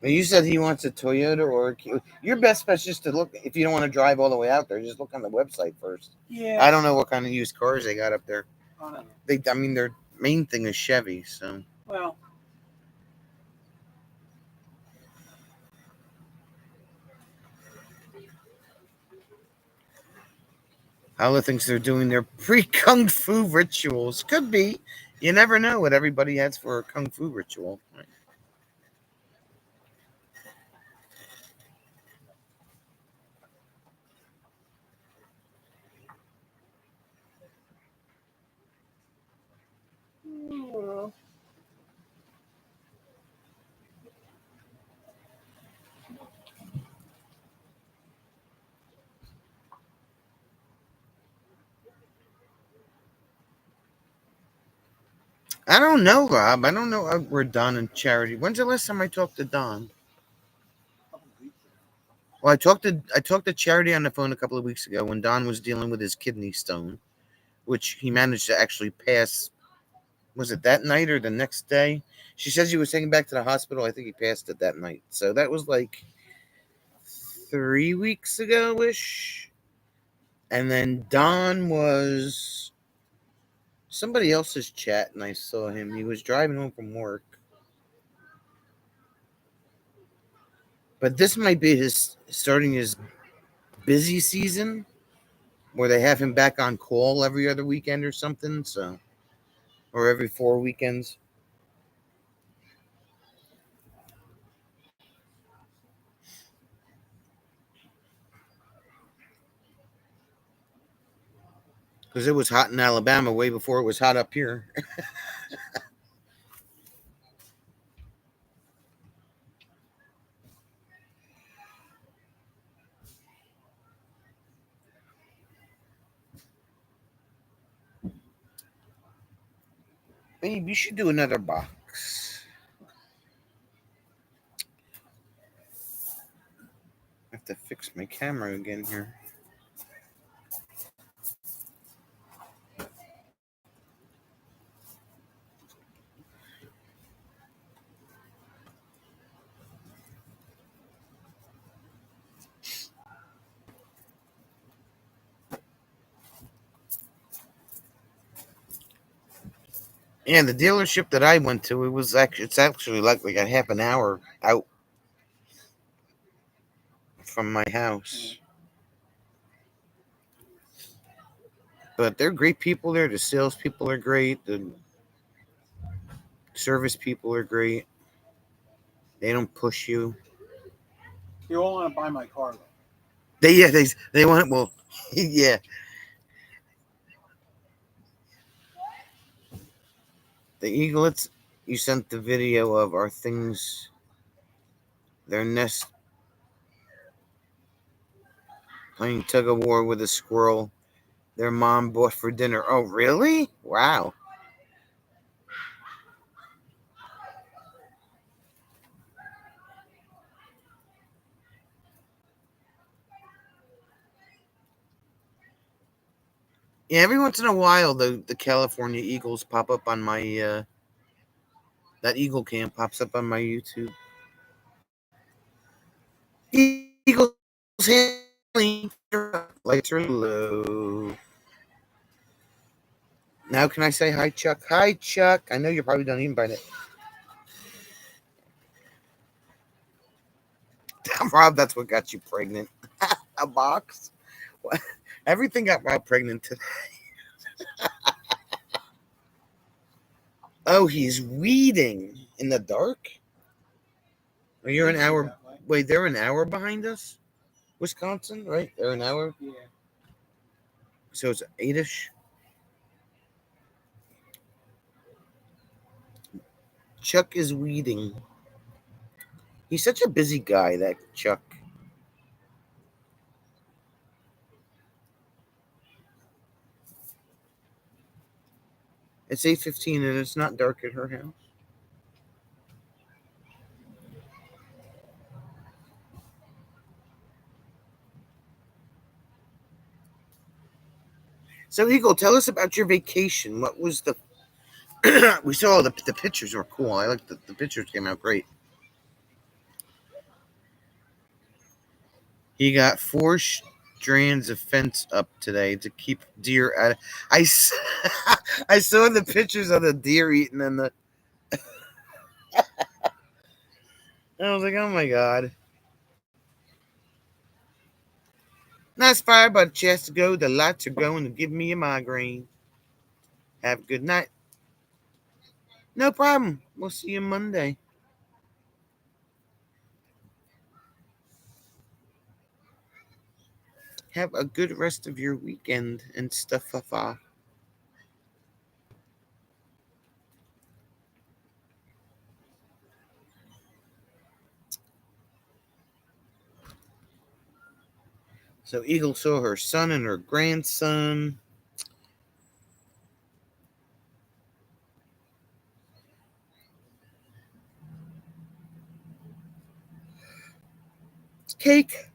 You said he wants a Toyota or a Kia. Your best bet is just to look. If you don't want to drive all the way out there, just look on the website first. Yeah. I don't know what kind of used cars they got up there. I don't know. I mean, their main thing is Chevy. So, Well, Hala thinks they're doing their pre-kung fu rituals. Could be. You never know what everybody has for a kung fu ritual. I don't know, Rob. I don't know where Don and Charity. When's the last time I talked to Don? Well, I talked to Charity on the phone a couple of weeks ago when Don was dealing with his kidney stone, which he managed to actually pass. Was it that night or the next day? She says he was taken back to the hospital. I think he passed it that night. So that was like 3 weeks ago ish. And then Don was somebody else's chat, and I saw him. He was driving home from work. But this might be his starting his busy season where they have him back on call every other weekend or something. So, or every 4 weekends. Because it was hot in Alabama way before it was hot up here. Babe, you should do another box. I have to fix my camera again here. Yeah, the dealership that I went to, it's actually like a half an hour out from my house. But they're great people there. The salespeople are great. The service people are great. They don't push you. you all want to buy my car though. They want well, yeah. The eaglets you sent the video of are things. Their nest playing tug of war with a squirrel. Their mom bought for dinner. Oh, really? Wow. Yeah, every once in a while, the California Eagles pop up on my that Eagle Camp pops up on my YouTube. Eagles handling lights are low. Now can I say hi, Chuck? Hi, Chuck. I know you're probably done eating by now. Rob, that's what got you pregnant. A box? What? Everything got Rob pregnant today. Oh, he's weeding in the dark? Are you an hour? Wait, they're an hour behind us? Wisconsin, right? They're an hour? Yeah. So it's 8-ish. Chuck is weeding. He's such a busy guy, that Chuck. It's 8:15 and it's not dark at her house. So, Eagle, tell us about your vacation. What was the? We saw the pictures were cool. I like the pictures came out great. He got 4 strands of fence up today to keep deer out. I I saw the pictures of the deer eating and the. I was like, oh my god. Not inspired by the chance to go. The lights are going to give me a migraine. Have a good night. No problem. We'll see you Monday. Have a good rest of your weekend and stuff. So Eagle saw her son and her grandson. Cake.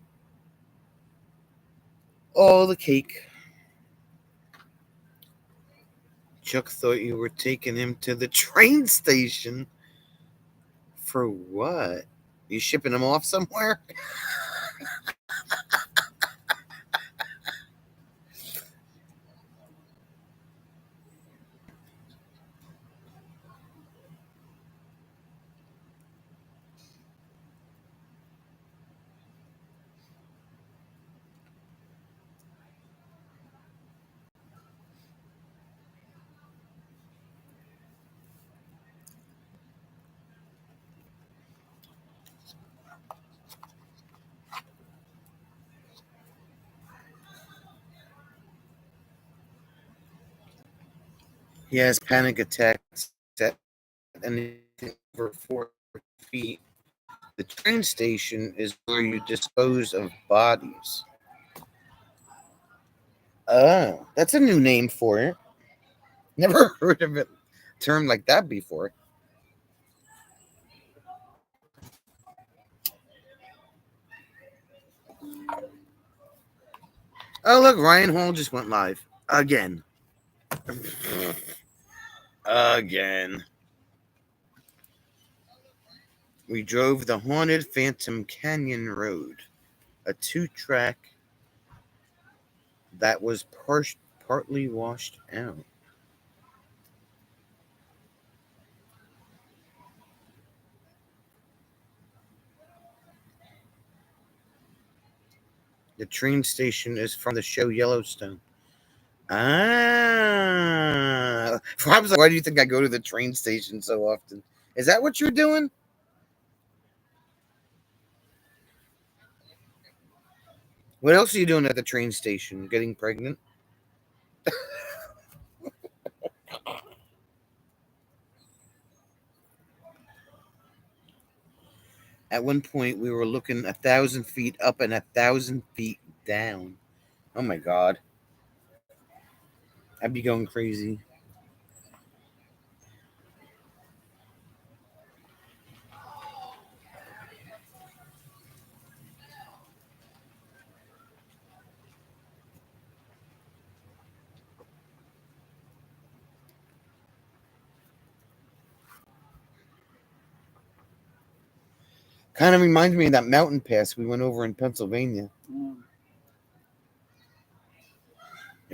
All the cake. Chuck thought you were taking him to the train station. For what? You shipping him off somewhere? He has panic attacks at anything over 4 feet. The train station is where you dispose of bodies. Oh, that's a new name for it. Never heard of it termed like that before. Oh, look, Ryan Hall just went live again. Again. We drove the haunted Phantom Canyon Road, a 2-track that was partly washed out. The train station is from the show Yellowstone. Ah. I was like, why do you think I go to the train station so often? Is that what you're doing? What else are you doing at the train station? Getting pregnant? At one point, we were looking 1,000 feet up and 1,000 feet down. Oh my god. I'd be going crazy. Kind of reminds me of that mountain pass we went over in Pennsylvania. Mm.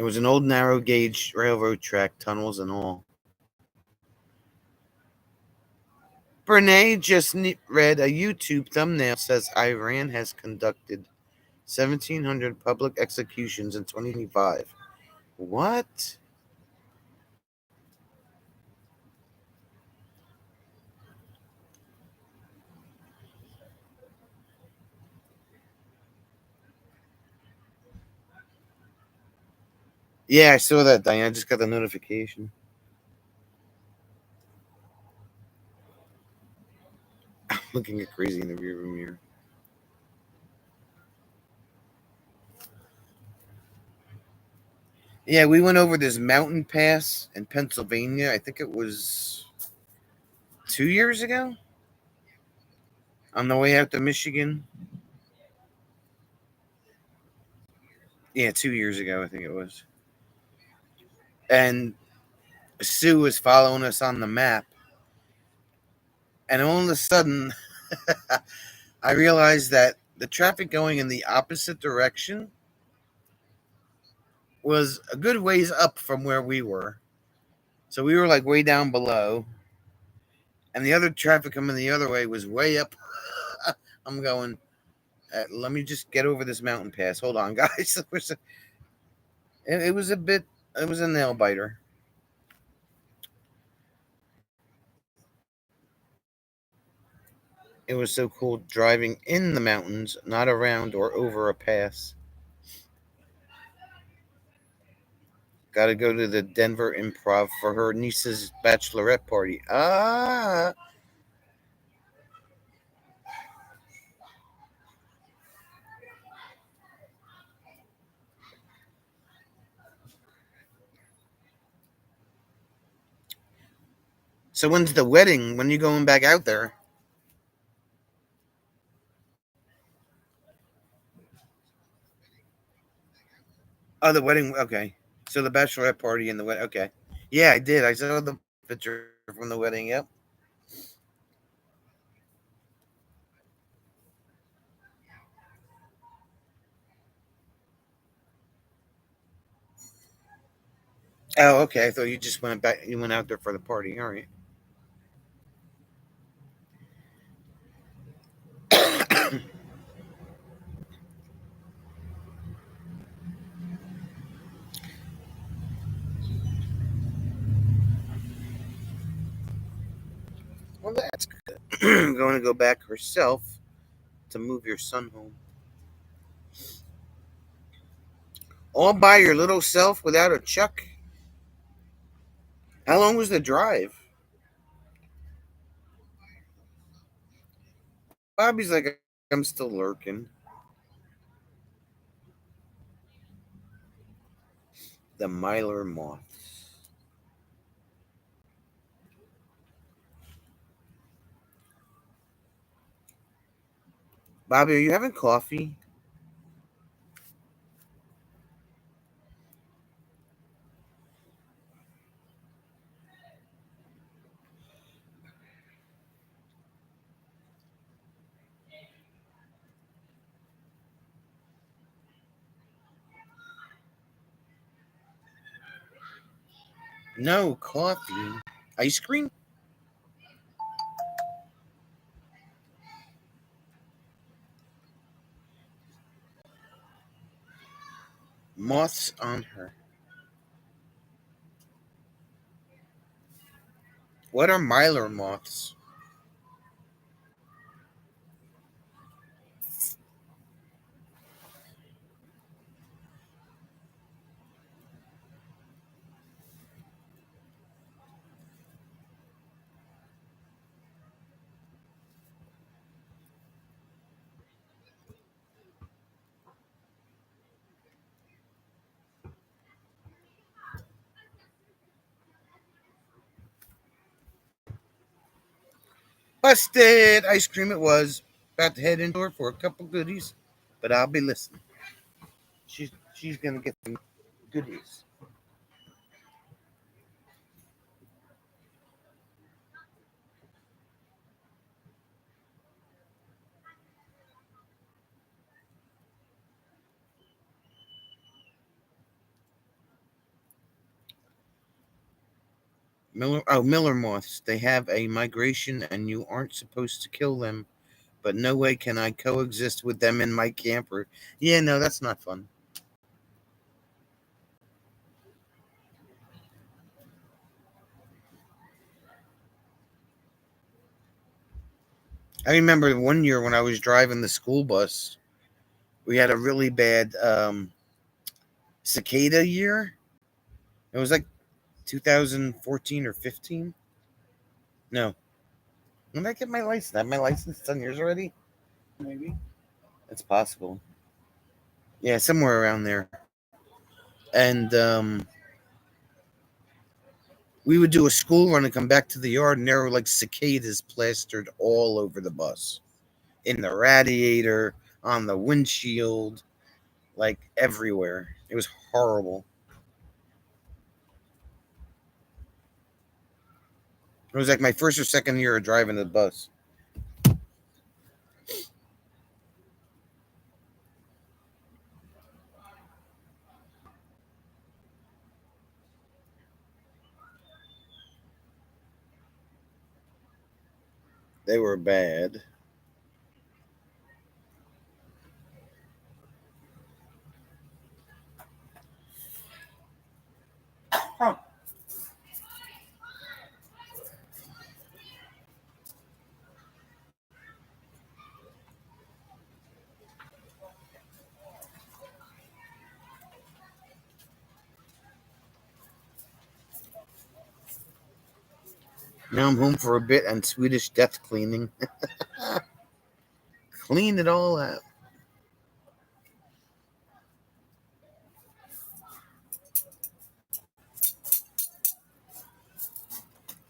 It was an old narrow gauge railroad track, tunnels and all. Brene just read a YouTube thumbnail says Iran has conducted 1,700 public executions in 2025. What? Yeah, I saw that, Diane. I just got the notification. I'm looking at crazy in the rearview mirror. Yeah, we went over this mountain pass in Pennsylvania. I think it was 2 years ago on the way out to Michigan. Yeah, 2 years ago, I think it was. And Sue was following us on the map. And all of a sudden, I realized that the traffic going in the opposite direction was a good ways up from where we were. So we were like way down below. And the other traffic coming the other way was way up. I'm going, let me just get over this mountain pass. Hold on, guys. It was it was a nail biter. It was so cool driving in the mountains, not around or over a pass. Got to go to the Denver Improv for her niece's bachelorette party. Ah. So when's the wedding? When are you going back out there? Oh, the wedding. Okay. So the bachelorette party and the wedding. Okay. Yeah, I did. I saw the picture from the wedding. Yep. Oh, okay. I thought you just went back. You went out there for the party. All right. Well, that's good. Going to go back herself to move your son home. All by your little self without a chuck. How long was the drive? Bobby's like, I'm still lurking. The Mylar moths. Bobby, are you having coffee? No, coffee. Ice cream? Moths on her. What are Mylar moths? Busted! Ice cream it was. About to head into her for a couple goodies, but I'll be listening. She's gonna get some goodies. Miller moths. They have a migration, and you aren't supposed to kill them. But no way can I coexist with them in my camper. Yeah, no, that's not fun. I remember one year when I was driving the school bus, we had a really bad cicada year. It was like 2014 or 15. No. When did I get my license? I have my license 10 years already? Maybe. It's possible. Yeah, somewhere around there. And we would do a school run and come back to the yard, and there were like cicadas plastered all over the bus, in the radiator, on the windshield, like everywhere. It was horrible. It was like my first or second year of driving the bus. They were bad. Huh. Now I'm home for a bit and Swedish death cleaning. Clean it all out.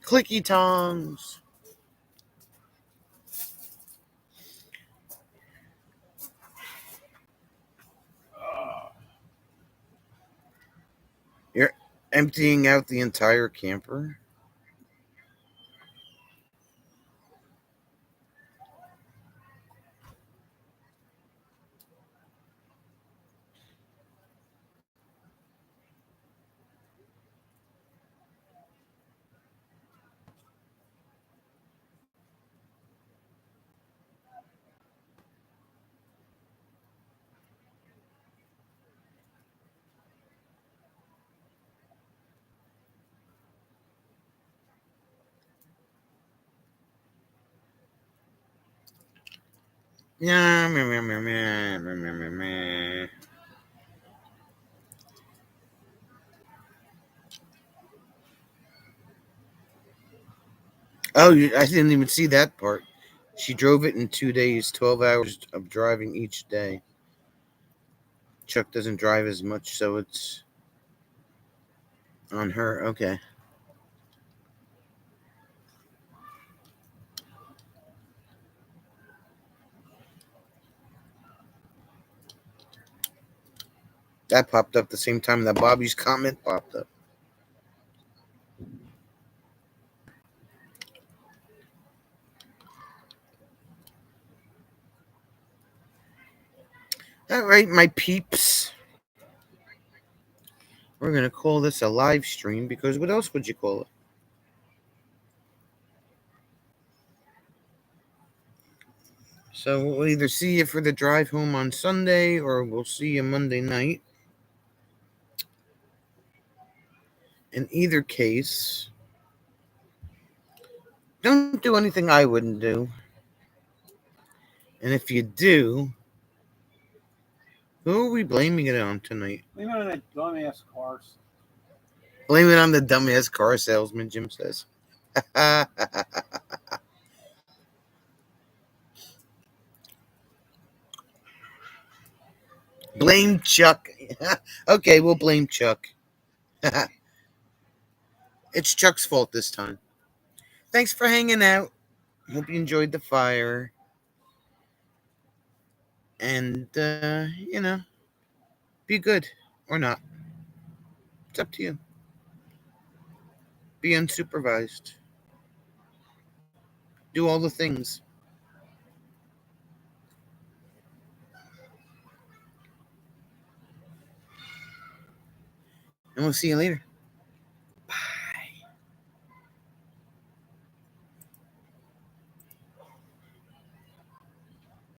Clicky tongs. You're emptying out the entire camper? Yeah. Meh, meh, meh, meh, meh, meh, meh, meh. Oh, I didn't even see that part. She drove it in 2 days, 12 hours of driving each day. Chuck doesn't drive as much, so it's on her. Okay. That popped up the same time that Bobby's comment popped up. All right, my peeps. We're going to call this a live stream because what else would you call it? So we'll either see you for the drive home on Sunday or we'll see you Monday night. In either case, don't do anything I wouldn't do. And if you do, who are we blaming it on tonight? Leave it on that dumbass cars. Blame it on the dumbass car salesman, Jim says. Blame Chuck. Okay, we'll blame Chuck. It's Chuck's fault this time. Thanks for hanging out. Hope you enjoyed the fire. And, be good or not. It's up to you. Be unsupervised. Do all the things. And we'll see you later.